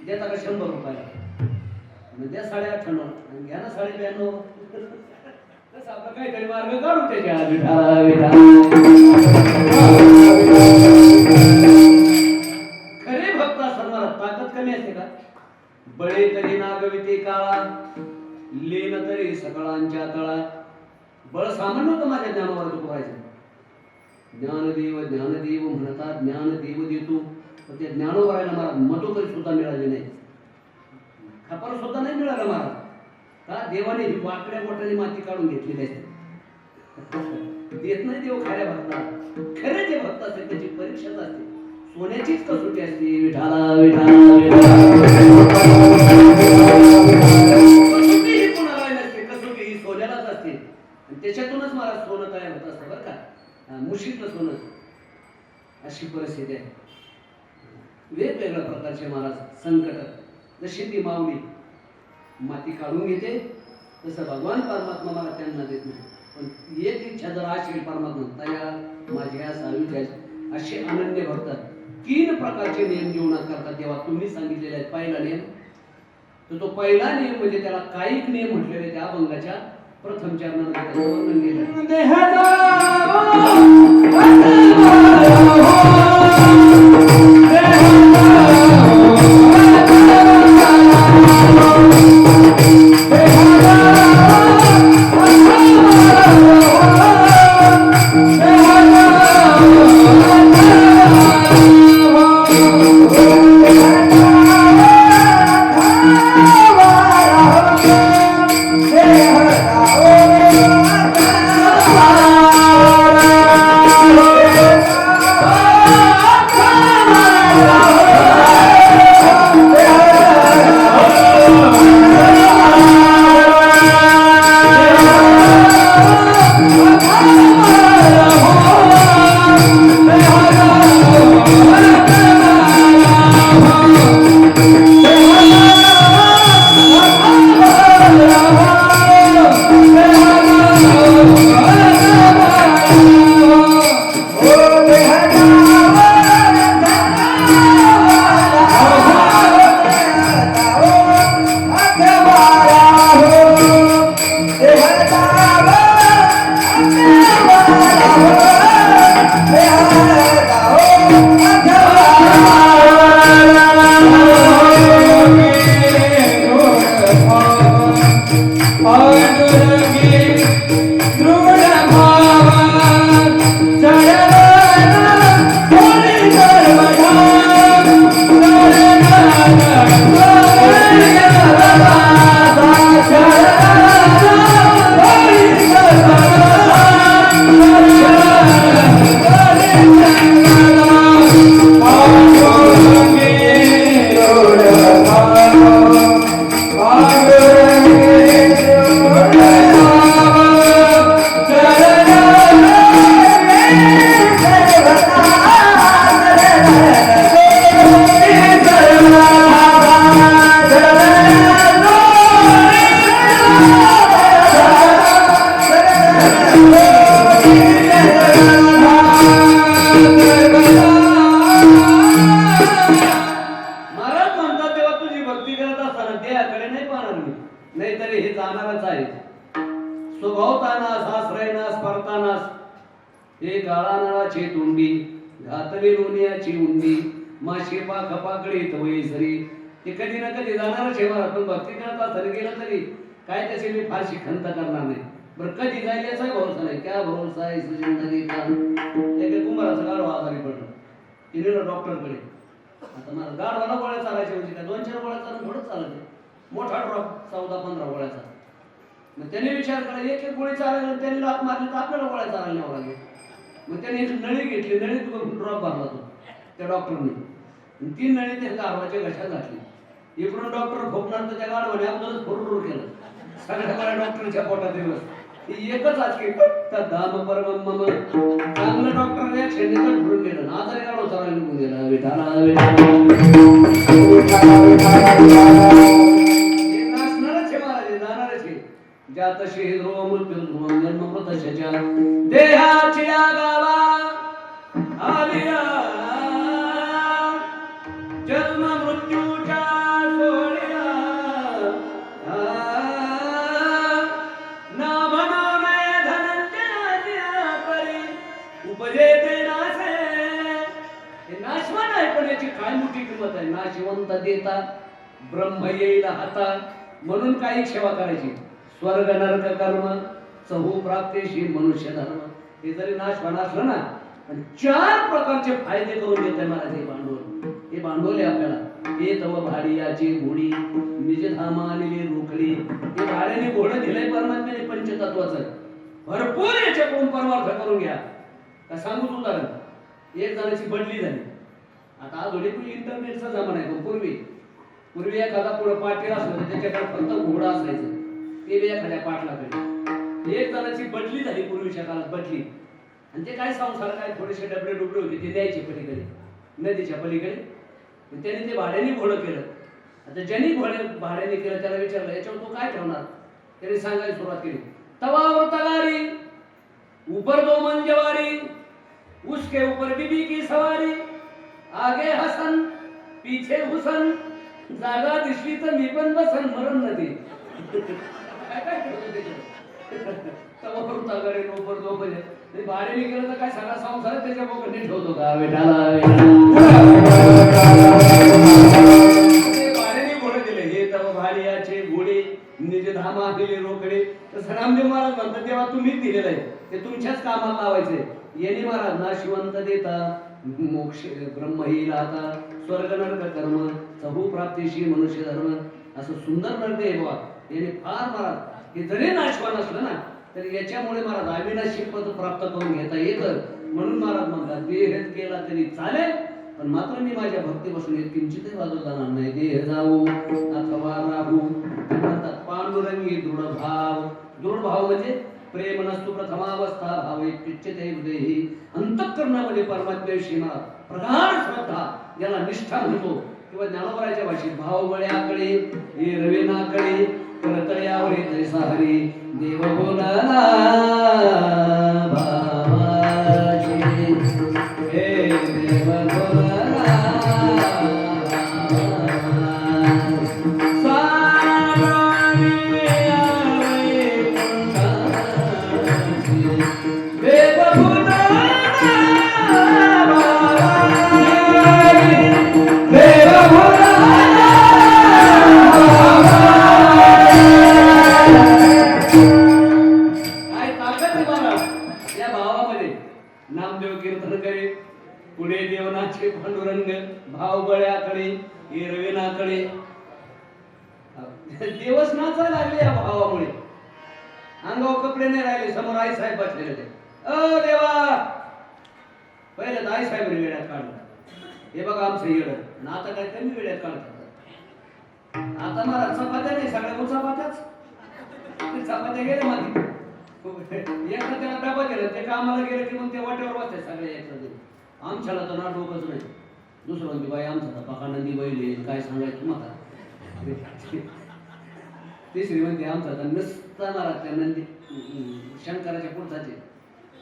देता का 100 रुपयाला द्या 8.5 घ्या ना 92 तसं आपला काहीतरी मार्ग काढू त्याच्या खरे भक्त असणार ताकद कमी असते का बळे तरी नागविते काळा लेन तरी सकळांच्या तळा बळ सामान्य होतं माझ्या ज्ञानावर तुपायचं ज्ञानदेव ज्ञानदेव म्हणतात ज्ञानदेव देतो पण त्या ज्ञानोबरायला मला मधुकरी सुद्धा मिळाले नाही खपर सुद्धा नाही मिळालं मला का देवाने ही वाकड्या बोटाने माती काढून घेतलेली आहे देत नाही देव खऱ्या भक्ताला खरे जे भक्त असते त्याची परीक्षाच असते सोन्याचीच कसोटी असते विठाला विठाला कसोटी ही कोणाला नसते कसोटी ही सोन्यालाच असते आणि त्याच्यातूनच मला सोनं तयार होत असतं बरं का मुशीतलं सोनं अशी परिस्थिती आहे. वेगवेगळ्या प्रकारचे महाराज संकट जशी ती माऊली माती काढून घेते तसं भगवान परमात्मा मला त्यांना देत नाही पण एक इच्छा जर असेल परमात्मा तया माझ्या सावित्र्या असे अनन्य भक्त 3 प्रकारचे नियम जीवनात करतात तेव्हा तुम्ही सांगितलेले आहेत. पहिला नियम तर तो पहिला नियम म्हणजे त्याला कायिक नियम म्हटलेले त्या अभंगाच्या प्रथम चरणामध्ये वर्णन केलं नाहीतरी हे जाणारच आहे. स्वभावतानास आश्रयनास परतानास हे गाळानाळाची तोंडी घातली लोण्याची उंडी माशे खपाकडे तवई सरी. ते कधी ना कधी जाणारच आहे मला. पण भक्ती करता सर गेलं तरी काय त्याची मी फारशी खंत करणार नाही. बरं कधी जाईल याचा भरोसा नाही. क्या भरोसा आहे जिंदगी का. एका कुंभाराचं गाढवा आजारी पडलं. तिने डॉक्टरकडे. आता मला गाढवाला गोळ्या चालायच्या होती का 2-4 गोळ्या चालून थोडंच चालत. मोठा ड्रॉप 14-15 गोळ्याचा. मग त्याने विचार केला एक गोळी चालायला त्यांनी लात मारली तर आपल्याला गोळ्या चालायला न्यावं लागेल. मग त्याने एक नळी घेतली. नळीत ड्रॉप भरला तो त्या डॉक्टरने. 3 नळी त्या गाढवाच्या घशात घातली. इकडून डॉक्टर फोकणार तर त्या गाढवाने अगोदरच फोडून केलं. सगळ्या गोळ्या डॉक्टरच्या पोटात दिवस एकच आजकी दाम परम मम. चांगलं डॉक्टर रिॲक्शन भरून गेलं. आजारी गाढव चालायला निघून गेला. विठाला जातशी ध्रुव मृत्यू ध्रुवं जन्म मृतशच्या देहाच्या गावा आलिया जन्म मृत्यूच्या सोहळ्या ना म्हणून धनंजया परी उपजेते नाशे. हे नाशवान आहे पण याची काय मोठी किंमत आहे. नाशिवंत देता ब्रह्म येईल हाता. म्हणून काही सेवा करायची. स्वर्ग नरक कर्म चहू प्राप्तेशी मनुष्य धर्म. हे जरी नाशवान असलं ना 4 प्रकारचे फायदे करून देते महाराज हे भांडवल. हे भांडवल आहे आपल्याला. हे तव भाडियाची घोडी निज धामा आलेली रोकडी. हे भाड्याने घोडं दिलंय परमात्म्याने पंचतत्वाचं. भरपूर याच्याकडून परमार्थ करून घ्या. का सांगू उदाहरण. एक जणाची बदली झाली. आता आज इंटरनेटचा जमाना आहे. पूर्वी एखादा पुढं पाटील असलं तर त्याच्याकडे फक्त घोडा असायचं. ते एखाद्या पाटलाकडे. एक जणाची बदली झाली पूर्वीच्या काळात बदली. आणि ते काय संसार काय थोडेसे डबडे डुबडे होते ते द्यायचे पलीकडे नदीच्या पलीकडे. त्याने ते भाड्याने घोडं केलं. आता ज्यांनी भाड्याने केलं त्याला विचारलं याच्यावर तो काय ठेवणार. त्याने सांगायला सुरुवात केली. तवावर तगारी ऊपर 2 मन जवारी उसके ऊपर बीबी की सवारी आगे हसन पीछे हुसन जागा दिसली तर मी पण बसन मरण नदी. काय तवावर तगारी ऊपर 2 मन भाड्याने केलं तर काय सगळा संसार त्याच्या मोकळी ठेवतो का. भाड्याने घोडे दिले. हे तव भाडियाचे घोडे निज धामा दिले रोकडे. तर रामदेव महाराज म्हणतात तेव्हा तुम्हीच दिलेलं आहे. ते तुमच्याच कामाला लावायचे. येणे महाराज नाशिवंत देता मोक्ष ब्रह्म येईल आता स्वर्ग नरक कर्म चहू प्राप्तीशी मनुष्य धर्म. असं सुंदर नरते बाबा. याने फार महाराज हे जरी नाशवान असलं ना तर याच्यामुळे महाराज अविनाशी पद प्राप्त करून घेता येतं. म्हणून महाराज म्हणतात देह केला तरी चालेल पण मात्र मी माझ्या भक्तीपासून किंचितही बाजू जाणार नाही. देह जाऊ अथवा राहू. म्हणतात पांडुरंगी दृढ भाव. दृढ भाव म्हणजे प्रेम नसतो प्रथमावस्था भावे पिच्चते हृदयी. अंतःकरणामध्ये परमात्म्याविषयी मला प्रगाढ श्रद्धा याला निष्ठा म्हणतो. किंवा ज्ञानोबराच्या भाषेत भाव बळ्याकडे हे रवेनाकडे करतळ्यावर येते साहरी देव बोलाला भावाचे हे देव बोलाला पुढे देवनाचे पांडुरंग भाव बळ्याकडे हे रवेनाकडे. दिवस नाचायला लागले या भावामुळे. अंगावर कपडे नाही राहिले. समोर आई साहेब बसलेले होते. अ देवा पहिले तर आई साहेब वेड्यात काढलं. हे बघा आमचं येड. आता काय कमी वेड्यात काढतात. आता मला चपात्या नाही सगळ्या चपात्याच. चपात्या गेले माझी. एकदा त्याला डबा गेलं ते कामाला गेलं की मग ते वाटेवर बसते सगळे एकदा. आमच्याला तर ना डोकंच नाही. दुसरं म्हणते बाई आमचा तर पाका नंदी बैल काय सांगायचं तुम्हाला. ते श्रीमंती आमचा तर नसता महाराज त्या नंदी शंकराच्या पुढचाचे.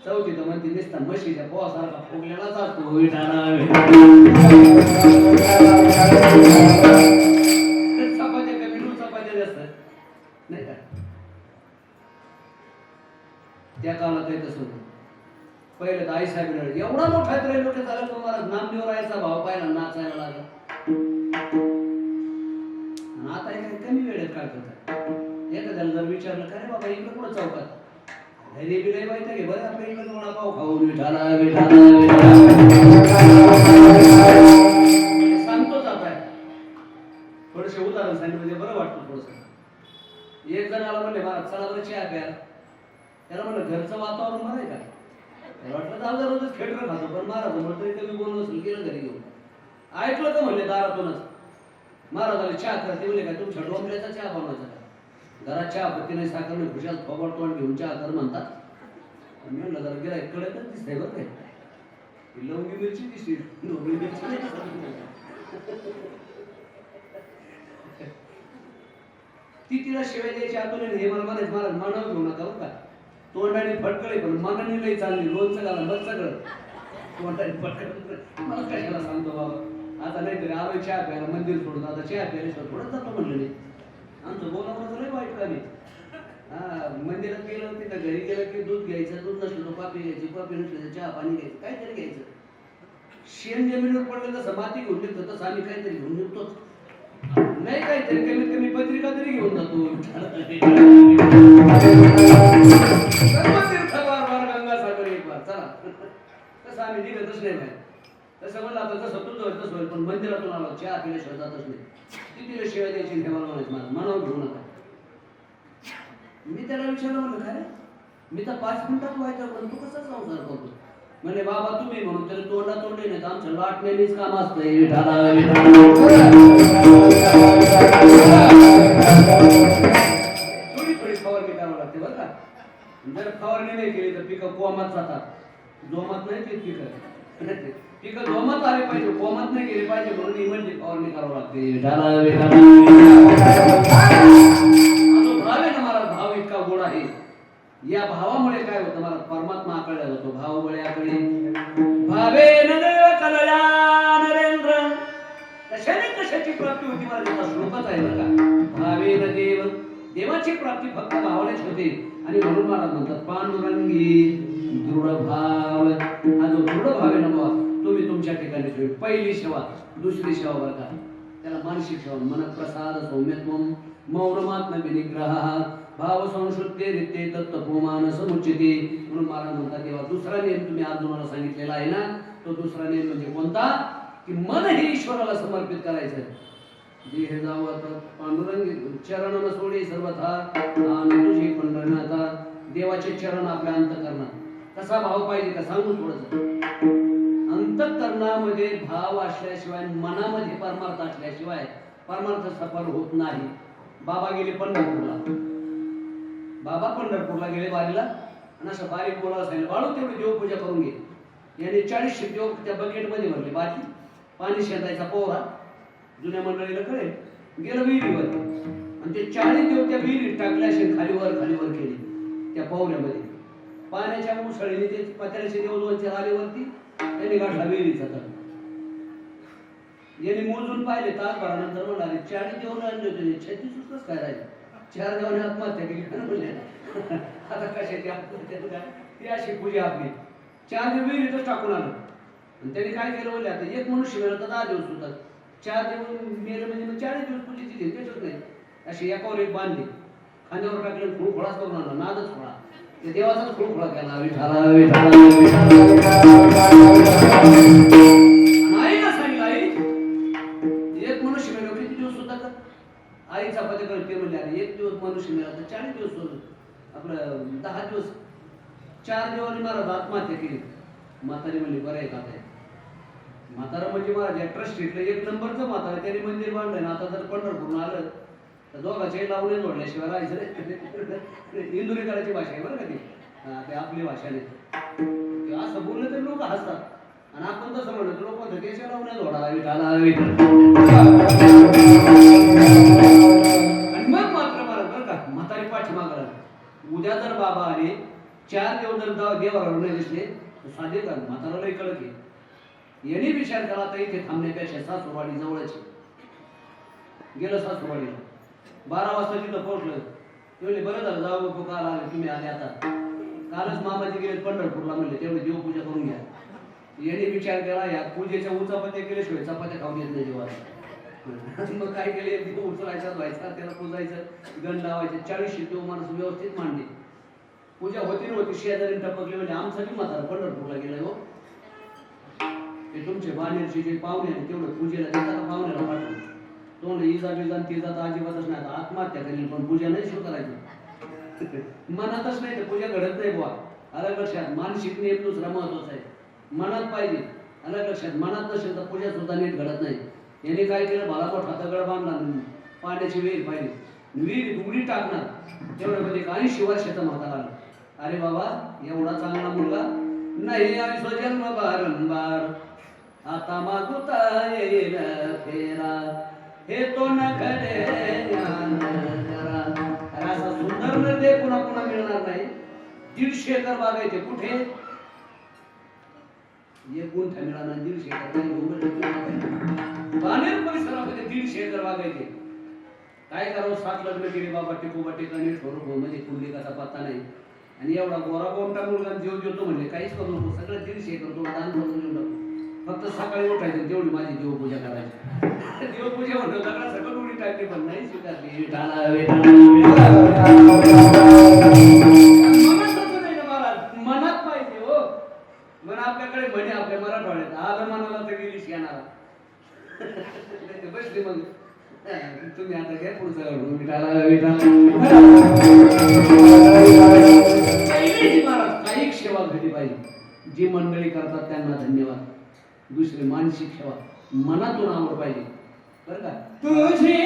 चौथी तर म्हणते निसता म्हशीच्या पोवासारखा फुगलेलाच असतो चपात्या कमी नू चपात्या जास्त नाही का. त्या काळात काही तसं होतं. पहिले तर आई साहेब एवढा मोठा त्रैलोक्य झाला तुम्हाला नामदेव रायाचा भाव पाहिला नाचायला लागला. आता कमी वेळेत काय करतात. एखाद्याला जर विचारलं का रे बाबा इकडे कुठं चौकात रेबी माहिती आहे बरं आपल्या इकडे वडापाव खाऊन विठाला सांगतोच आता. थोडेसे उदाहरण सांगितलं म्हणजे बरं वाटतं थोडस. एक जण आला म्हणले मला चला बरं चहा प्या. त्याला म्हणलं घरचं वातावरण बरं आहे का. त्याला वाटलं जाऊ दे रोजच खेटर खातो पण महाराज म्हणलं तरी कमी बोलून असेल गेलं घरी घेऊन. ऐकलं का म्हणले दारातूनच महाराजाला चहा करते म्हणले काय तुमच्या डोंबल्याचा चहा बनवायचा का. घरात चहा पत्ती नाही साखर नाही खुशाल थोबड तोंड घेऊन चहा कर म्हणतात. म्हणलं जरा गेला कडकच दिसतंय बरं काय. लवंगी मिरची दिसली लवंगी मिरची ती तिला शिवाय द्यायची आतून हे मला म्हणायचं मला मनावर घेऊ नका बरं का. तोंडाने फटकळे पण मनाने लई चालली लोणचं घाला बस सगळं तोंडाने फटकळ मला कशाला सांगतो बाबा. आता नाहीतरी आम्ही चहा प्यायला मंदिर सोडून आता चहा प्यायला थोडं जातो म्हणलं नाही. आमचं बोलावं लय वाईट आम्ही. हा मंदिरात गेलो तिथं घरी गेलं की दूध घ्यायचं दूध नसलं तर कॉफी घ्यायची कॉफी नसलं चहा पाणी घ्यायचं काहीतरी घ्यायचं. शेण जमिनीवर पडलं तसं माती घेऊन निघतो तसं आम्ही काहीतरी घेऊन निघतोच. नाही काहीतरी कमीत कमी पत्रिका तरी घेऊन जातो. गंगा सागर एक बार चला तसं आम्ही निघतच नाही बाहेर. तसं म्हणलं आता तसं तुझं होईल तसं होईल पण मंदिरातून आलो चहा पिल्याशिवाय जातच नाही. किती शिवाय द्यायची हे मला म्हणायचं मला मनावर घेऊ नका. मी त्याला विचारलं म्हणलं काय मी तर 5 मिनिटात व्हायचा पण तू कसा संसार करतो. म्हणजे बाबा तुम्ही म्हणून तरी तोंडा तोंडे नाही आमचं लाटण्यानेच काम असतंय. थोडी थोडी फवारणी करावं लागते बरं का. जर फवारणी नाही केली तर पिकं कोमात जातात. जोमात नाही ते पिकं जोमात आले पाहिजे कोमात नाही गेले पाहिजे म्हणून इमर्जन्सी फवारणी करावं लागते. भाव आहे ना मला भाव इतका गोड आहे. या भावामुळे काय होतं मला परमात्मा आकळला जातो. भाव बळ्याकडे भावे नदेव कलया नरेंद्र कशाने कशाची प्राप्ती होती मला त्याचा श्लोकच आहे बरं का. भावे नदेव देवाची प्राप्ती फक्त भावानेच होते. आणि म्हणून मला म्हणतात पांडुरंगी दृढ भाव. हा जो दृढ भाव आहे ना बाबा तुम्ही तुमच्या ठिकाणी ठेवा. पहिली सेवा दुसरी सेवा बरं का त्याला मानसिक सेवा मनप्रसाद सौम्यत्वम मौनमात्म विनिग्रह भाव संशुद्धे रित्ते तत्त्वमान समुचिते. म्हणून मला म्हणतात तेव्हा दुसरा नियम तुम्ही आज तुम्हाला सांगितलेला आहे ना तो दुसरा नियम म्हणजे कोणता की मन हे ईश्वराला समर्पित करायचं. जे जावं पांडुरंग चरण सोडी सर्वथा तुझी पंढरनाथा. देवाचे चरण आपल्या अंतःकरणात कसा भाव पाहिजे का सांगू थोडंसं. अंतःकरणामध्ये भाव असल्याशिवाय मनामध्ये परमार्थ असल्याशिवाय परमार्थ सफल होत नाही. बाबा गेले पंढरपूरला. बाबा पंढरपूरला गेले बारीला आणि असं बारीक बोला सांगितलं बाळू तेवढी देवपूजा करून घे. याने 40 देव त्या बकेटमध्ये भरले. बाकी पाणी शेतायचा पोहरा जुन्या मंडळीला कळेल गेलं विहिरीवर आणि ते 40 देव त्या विहिरीत टाकले असे खालीवर केले त्या पोहऱ्यामध्ये. पाण्याच्या मुसळीने ते पत्र्याचे देव दोनचे आलेवरती त्यांनी गाठला विहिरीचा. तर यांनी मोजून पाहिले तासभरानंतर म्हणाले 40 देव आणले होते 36च काय राहिले. 4 देवाने आत्महत्या केली म्हणले आता कशाची आत्महत्या काय ती अशी पूजा आपली. 4 देव विहिरीतच टाकून आलं आणि त्यांनी काय केलं म्हणले आता एक मनुष्य मेला तर 10 दिवस होतात. 4 देव मेले म्हणजे मग 40 दिवस पूजेची त्याच्यात नाही. अशी एकावर एक बांधली खांद्यावर टाकलं खुळखोळाच करून आणला नादच खोळा. ते देवाचाच खुळखोळा केला विठाला आईला सांगितलं आई एक मनुष्य मेला किती दिवस होता का. आईचा पदे करते म्हणजे अरे 1 दिवस मनुष्य मेला तर 40 दिवस होत आपलं 10 दिवस. 4 दिवसांनी महाराज आत्महत्या केली. म्हातारी म्हणली बरं आहे का ते म्हातारा म्हणजे महाराज ट्रस्ट स्ट्रीटला 1 नंबरचं म्हातारा त्यांनी मंदिर बांधलंय ना. आता जर पंढरपूरून आलं तर दोघांचे लावणे जोडल्याशिवाय राहायचं नाही. इंदुरीकराची भाषा आहे बरं का ती. ते आपली भाषा नाही. असं बोललं तर लोक हसतात आणि आपण तसं म्हणलं तर लोक म्हणतात त्याच्या लावण्या जोडा विठाला जर बाबा आले 4 दिवस जर देवावर नाही दिसले तर साधे का म्हातारा लई कडक आहे. यांनी विचार केला तर इथे थांबण्यापेक्षा सासुरवाडी जवळच गेलं. सासुरवाडीला 12 वाजता तिथं पोहोचलं. तेवढे बरं झालं जाऊ बापू काल आले तुम्ही आले आता. कालच मामाजी गेले पंढरपूरला म्हणले तेवढे देवपूजा करून घ्या. यांनी विचार केला या पूजेच्या उचापत्या केल्याशिवाय चपात्या खाऊन येत नाही जेव्हा. मग काय केले देव उचलायचा धुवायचा त्याला पुजायचं गण लावायचे 40 देव माणूस व्यवस्थित मांडले. पूजा होती नव्हती शेजारी टपकले म्हणजे आमचा बी म्हातारा पंढरपूरला गेलाय हो. ते तुमचे बाणेरचे जे पाहुणे आहेत तेवढं पूजेला देतात पाहुण्याला पाठवून तो म्हणलं इजा बिजा तिजा तर अजिबातच नाही. आत्महत्या करेल पण पूजा नाही शिव करायची. मनातच नाही तर पूजा घडत नाही बुवा. अलग लक्षात मानसिक नियम दुसरा महत्वाचा आहे. मनात पाहिजे अलग लक्षात. मनात नसेल तर पूजा सुद्धा नीट घडत नाही. याने काय केलं भाला मोठा दगड बांधला पाण्याची विहीर पाहिली विहीर उडी टाकणार तेवढ्यामध्ये 80 वर्षाचा म्हातारा आला. अरे बाबा एवढा चांगला मुलगा नाही आम्ही स्वजन्म बारंबार आता मागुता येईल फेरा हे तो न खरे ज्ञान करा. अरे असा सुंदर निर्णय पुन्हा पुन्हा मिळणार नाही. 150 एकर बागायचे कुठे एक गुंठा मिळाला 150 एकर बाणेर परिसरामध्ये 150 एकर बागायचे. काय करावं 7 लग्न केले बाबा टिकोबा टिकाणी ठोर म्हणजे कुंडलिकाचा पत्ता नाही. आणि एवढा गोरा कोणता मुलगा जीव देतो म्हणजे काहीच करू नको. सगळं 150 एकर तुला दान करून देऊ नको. फक्त सकाळी उठायचं तेवढी माझी देवपूजा करायची. देवपूजा म्हणतो सगळं सगळं उडी टाकली पण नाही स्वीकारली. मनात पाहिजे हो. मन आपल्याकडे म्हणे आपल्या मराठवाड्यात आलं मनाला तर गेली येणार. बसली मग तुम्ही आता काय पुढचं काही सेवा घडली पाहिजे. जी मंडळी करतात त्यांना धन्यवाद. दुसरी मानसिक सेवा मनातून आवड पाहिजे बरं का. तुझे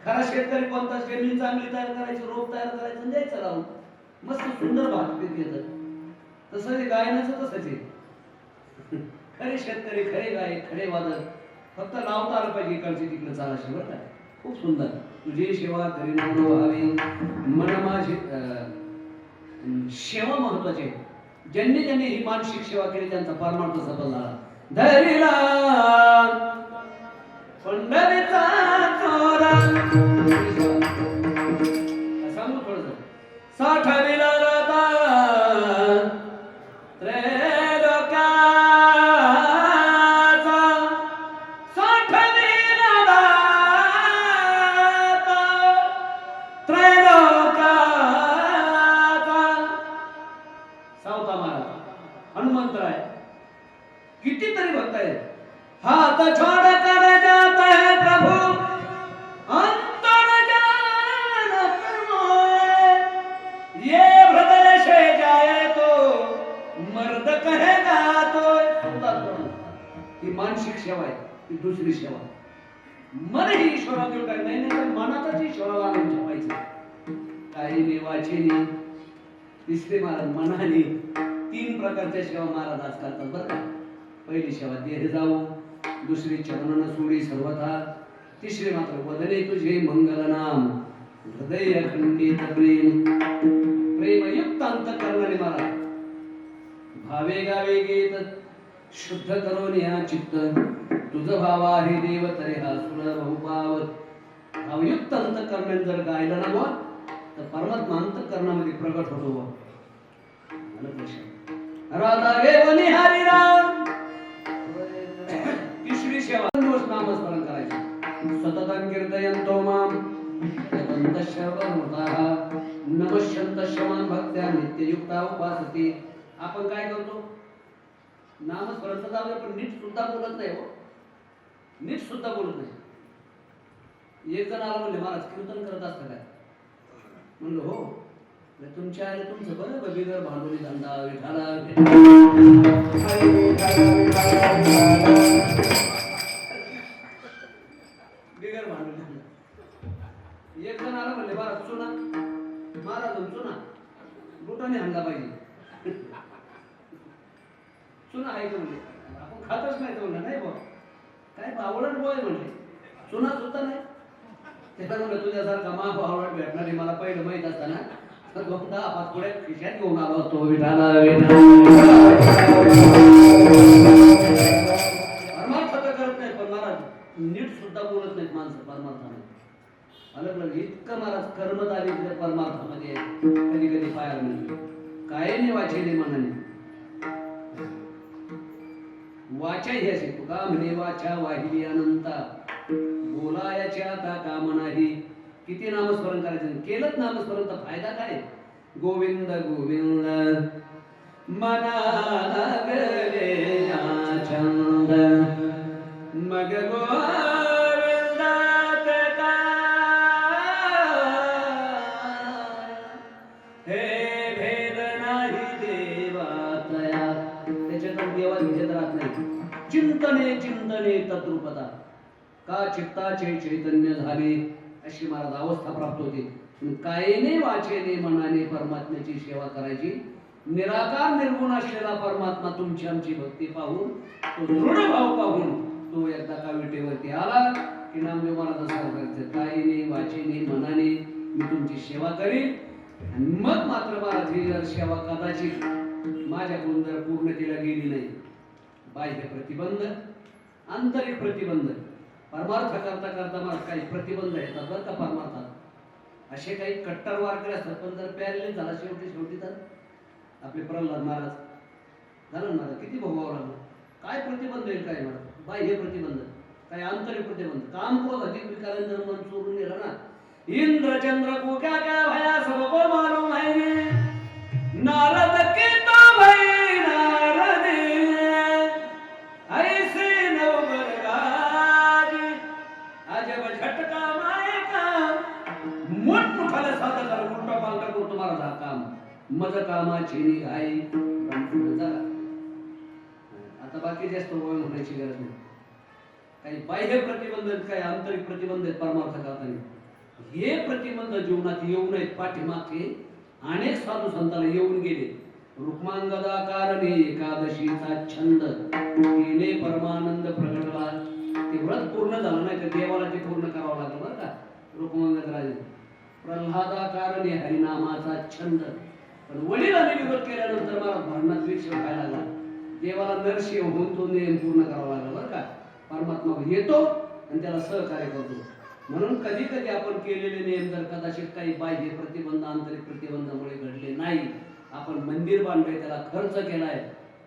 खरा शेतकरी कोणता जमीन चांगली तयार करायची रोप तयार करायचं द्यायचं राहून मस्त सुंदर भात पीक येतं. तसं ते गायनाचं तसंच आहे. खरे शेतकरी खरे गाय खरे वादळ फक्त लावता आलं पाहिजे इकडचे तिकडे चालाशी बरं का. खूप सुंदर तुझी सेवा करी न व्हावी मन माझी सेवा महत्वाची आहे. ज्यांनी ज्यांनी ही मानसिक सेवा केली त्यांचा परमार्थ सफल झाला. धरिला पंढरीचा चोरा सांगू थोडं साठविला जाता त्रैलोक्याचा साठविला जाता त्रैलोक्याचा. सावता महाराज हनुमंतराय कितीतरी भक्त आहेत. हात छोड़ कर जाता है प्रभु अंतर जान फरमाए ये हृदय से जाए तो मर्द कहेगा तो. ही मानसिक सेवा आहे. ही दुसरी सेवा मन ही ईश्वराकडे काय नाही तर मनातच ईश्वराला आणून ठेवायचं. काही देवाचे नाही. तिसरे महाराज मनाने 3 प्रकारच्या सेवा महाराज आज करतात बरं का. पहिली सेवा देह जाऊ दुसरी चरणन सोडी सर्वथा तिसरे मात्र वदने तुझे मंगल नाम हृदय खंडित प्रेम प्रेमयुक्त अंतःकरणाने मला भावे गावे गीत शुद्ध करून या चित्त तुझ भाव आहे देव तरी हा सुलभ बहुपावत भावयुक्त अंतःकरणाने जर गायला ना बुवा तर परमात्मा अंतःकरणामध्ये प्रकट होतो बुवा. राधा गेवनी हरी राम तिसरी सेवा दिवस नामस्मरण करायचे सततं कीर्तयन्तो माम यतन्त शर्वमृताः नमस्यन्त शमन भक्त्या नित्ययुक्ता उपासते. आपण काय करतो नामस्मरण जाऊ पण नीट सुद्धा बोलत नाही हो, नीट सुद्धा बोलत नाही. एक जण आला म्हणले महाराज कीर्तन करत असतं काय म्हणलं हो तुमच्या आले तुमचं बरं बिगर भांडवली धंदा विठाला बिगर भांडवली धंदा. एक जण आला म्हणले महाराज चुना महाराज चुना बुटाने हाणला पाहिजे चुना आहे का म्हणले आपण खातच नाही तो नाही बघ काय आवडत बोय म्हणले चुना सुद्धा नाही. त्याला म्हणलं तुझ्यासारखा माफ आवडत भेटणारी मला पहिलं माहित असताना तर दोनदा आपण पुढे खिशात घेऊन आलो असतो विठाला परमार्थ तर करत नाही पण महाराज नीट सुद्धा बोलत नाहीत माणसं परमार्थाने अलग इतकं महाराज कर्म दारिद्र्य परमार्थामध्ये कधी कधी पाहायला मिळतो. काय नाही वाचेने मनाने वाचा ही असे तुका म्हणे वाचा वाहिली अनंता बोलायच्या आता काम नाही. किती नामस्मरण करायचं केलंच नामस्मरण तर फायदा काय. गोविंद गोविंद मना लागले छंद मग गोविंद हे भेद नाही देवातया. त्याच्यात देवा दिसत राहत नाही. चिंतने चिंतने तत्रूपता का चित्ताचे चैतन्य झाले अशी महाराज अवस्था प्राप्त होते. कायेने वाचेने मनाने परमात्म्याची सेवा करायची. निराकार निर्गुण असलेला परमात्मा तुमची आमची भक्ती पाहून तो दृढ भाव पाहून तो एकदा का विटेवरती आला की नामदेव महाराज सांगायचं कायेने वाचेने मनाने मी तुमची सेवा करीन. आणि मग मात्र महाराज ही जर सेवा कदाचित माझ्याकडून जर पूर्णतेला गेली नाही बाह्य प्रतिबंध आंतरिक प्रतिबंध परमार्थ करता करता मला काही प्रतिबंध येतात बरं का परमार्थात. असे काही कट्टर वारकरी असतात पण जर पॅरलेल झाला शेवटी तर आपले प्रल्हाद महाराज झालं महाराज किती भोगावं लागलं. काय प्रतिबंध येईल काय महाराज बाह्य प्रतिबंध काय आंतरिक प्रतिबंध काम को अधिक विकारांना मन चोरून गेला ना. इंद्र चंद्र को क्या क्या भया सबको मालूम है नारद के तो भाई नारद ऐसे नवगराज अजब झटका मायका मोठमोठाला साधा करा उलटा पालटा करतो महाराज हा काम मज कामाची निघाई. आता बाकी जास्त वय होण्याची गरज नाही. काही बाह्य प्रतिबंध काही आंतरिक प्रतिबंध आहेत परमार्थ करताना. हे प्रतिबंध जीवनात येऊ नयेत. पाठीमागचे अनेक साधू संतांना येऊन गेले. रुक्मांगदा कारणे एकादशीचा छंद तिने परमानंद प्रगटला. ते व्रत पूर्ण झालं नाही तर देवाला ते पूर्ण करावं लागलं बरं का. रुक्मांगद राजे प्रल्हादा कारणे हरिनामाचा छंद पण वडिलांनी विरोध केल्यानंतर मला भांडणात विषय व्हायला लागला. देवाला नरसिंह होऊन तो नियम पूर्ण करावा लागला बरं का. परमात्मा येतो आणि त्याला सहकार्य करतो. म्हणून कधी कधी आपण केलेले नियम जर कदाचित काही बाह्य प्रतिबंध आंतरिक प्रतिबंधामुळे घडले नाही. आपण मंदिर बांधलंय त्याला खर्च केलाय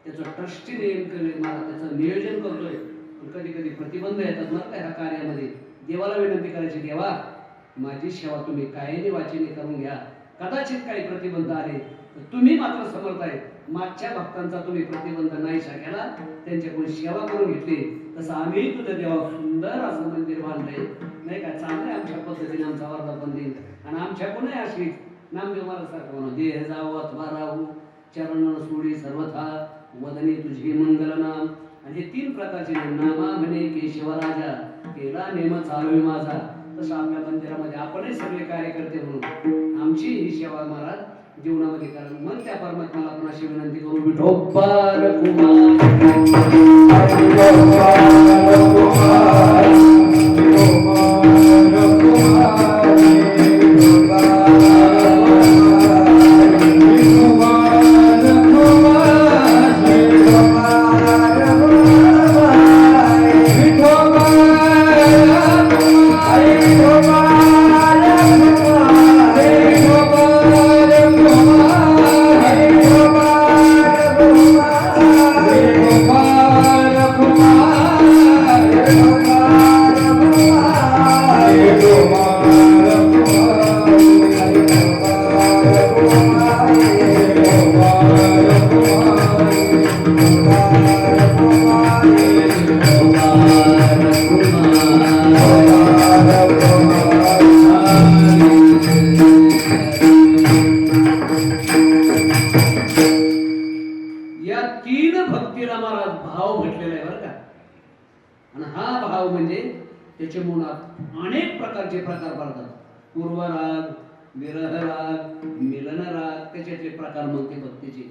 त्याचं ट्रस्टी नियम केले मला त्याचं नियोजन करतोय पण कधी कधी प्रतिबंध येतात बरं का ह्या कार्यामध्ये. देवाला विनंती करायची देवा माझी सेवा तुम्ही कायेने वाचेने करून घ्या. कदाचित काही प्रतिबंध आले तुम्ही मात्र समर्थ आहे. मागच्या भक्तांचा तुम्ही प्रतिबंध नाहीसा केला त्यांच्याकडून सेवा करून घेतली तसं आम्ही तुझं देवा सुंदर असं मंदिर बांधलंय नाही का. चांगलं आमच्या पद्धतीने आमचा वर्धापन देईल आणि आमच्याकडून अशी नामदेव महाराज सारखं म्हणा देह जाऊ अथवा राहू चरण सोडी सर्वथा वदने तुझे मंगल नाम. आणि हे तीन प्रकारचे नामा म्हणे केशवराजा केला नेम चालू माझा. तसं आपल्या मंदिरामध्ये आपणही सगळे कार्यकर्ते म्हणून आमची ही सेवा महाराज जीवनामध्ये करा. मग त्या परमात्म्याला आपण अशी विनंती करू विठोबार कुमार भाव घटलेला आहे बरं का. आणि हा भाव म्हणजे त्याच्या मुळात अनेक प्रकारचे प्रकार पडतात. पूर्वराग, विरह राग, मिलन राग, त्याच्यातले प्रकार मग ते भक्तीचे.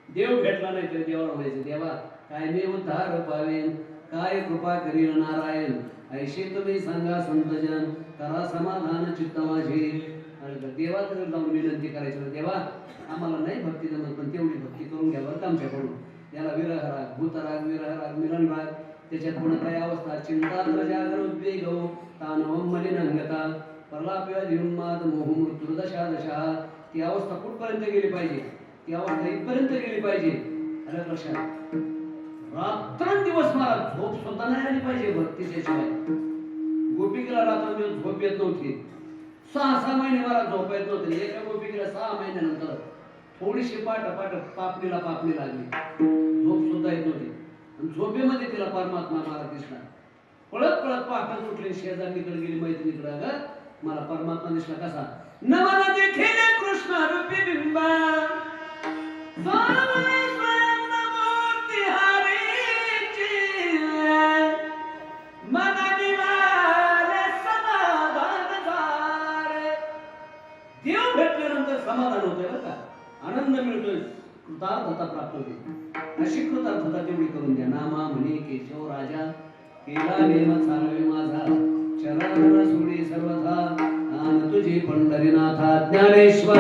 देव भेटला नाही तर देवाला म्हणायचं, देवा काय मी उद्धार पावेन, काय कृपा करील नारायण, ऐशे तुम्ही सांगा संतजन, करा समाधान चित्त माझे. देवा तर जाऊन विनंती करायची, देवा आम्हाला नाही भक्ती जमत पण तेवढी भक्ती करून घ्या बरं आमच्याकडून. याला विरह राग, भूतराग, विरह राग, मिलन राग, त्याच्यात पुन्हा काय अवस्था, चिंता जागर उद्वेग तानव मलिनंगता प्रलाप उन्माद मोह मृत्यू दशा दशा. ती अवस्था कुठपर्यंत गेली पाहिजे, ती अवस्था इथपर्यंत गेली पाहिजे. अरे लक्षात, रात्रंदिवस मला झोप सुद्धा नाही आली पाहिजे भक्तीच्या शिवाय. गोपिकेला रात्रंदिवस झोप येत नव्हती. 6 महिने मला झोप येत नव्हती. एका गोपिकेला 6 महिन्यानंतर थोडीशी पाठ पापणीला लागली, झोप सुद्धा येत नव्हती. झोपेमध्ये तिला परमात्मा मला दिसला. पळत पळत पहाटे उठले, शेजारणीकडे गेली, मैत्रिणीकडे, अगं मला परमात्मा दिसला. कसा? नवला देखील कृष्ण रूपी बिंबा देव भेटल्यानंतर समाधान होतंय बरं का, आनंद मिळतोय, कृतार्थता प्राप्त होते. अशी कृतार्थता तेवढी करून द्या. नामा म्हणे केशव राजा, केला नेम चालवे माझा, चरण सोडी सर्वथा, आन तुझे पंढरीनाथा ज्ञानेश्वर.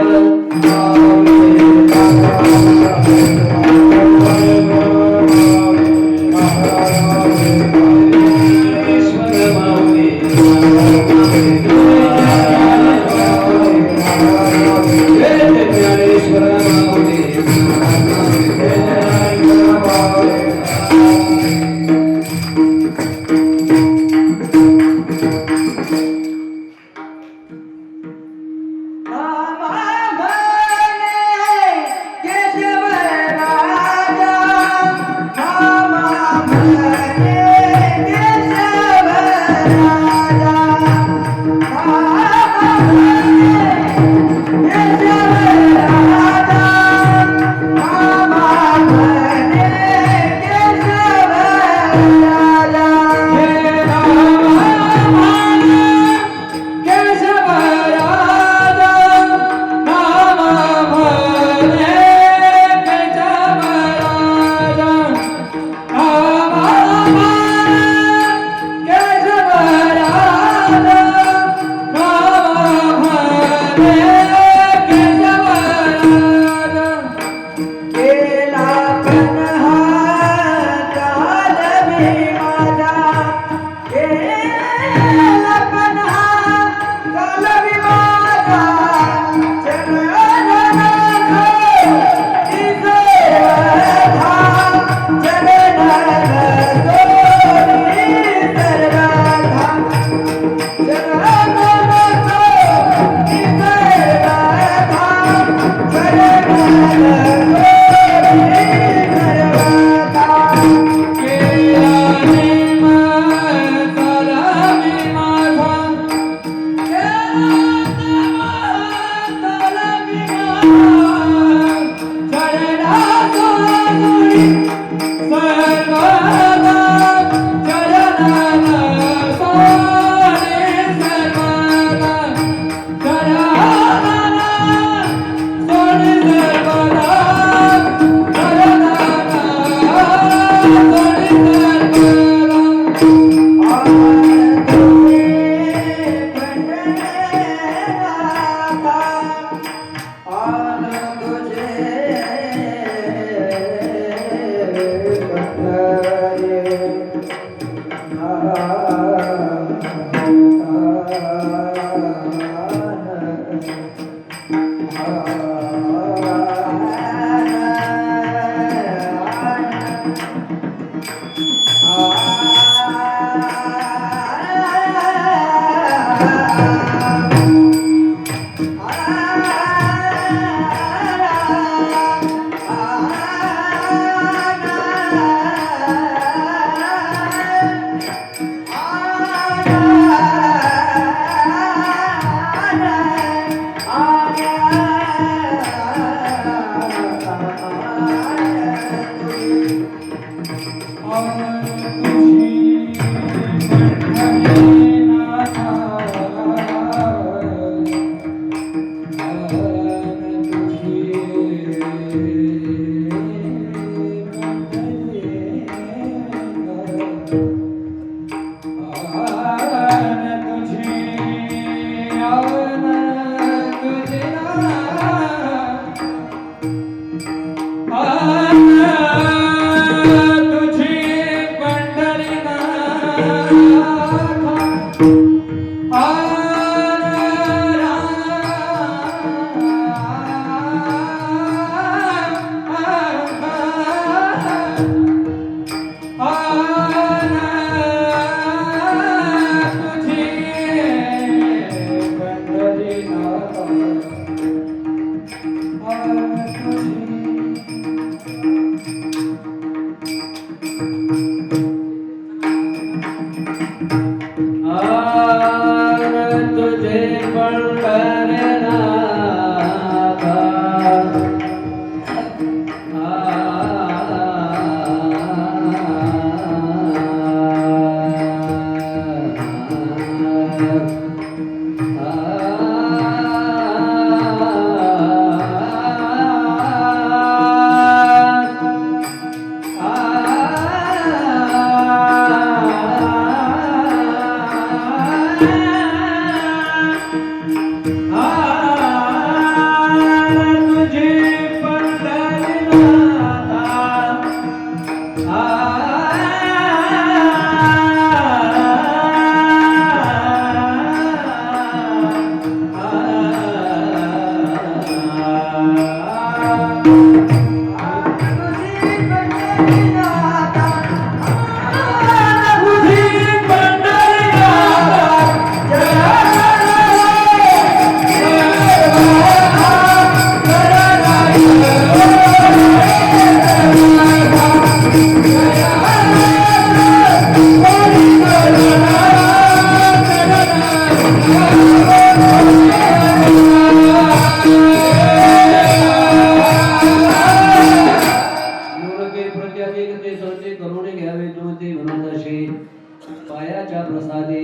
पायाच्या प्रसादे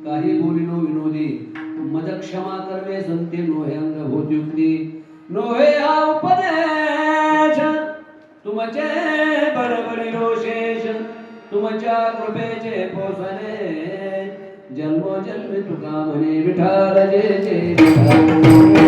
काही बोलिलो विनोदी मज क्षमा करवे संते नोहे अंग होत्युक्ती नोहे हा उपदेश तुमचे बडबडिलो शेष तुमच्या कृपेचे पोसणे जन्मोजन्मी तुका म्हणे विठाल जे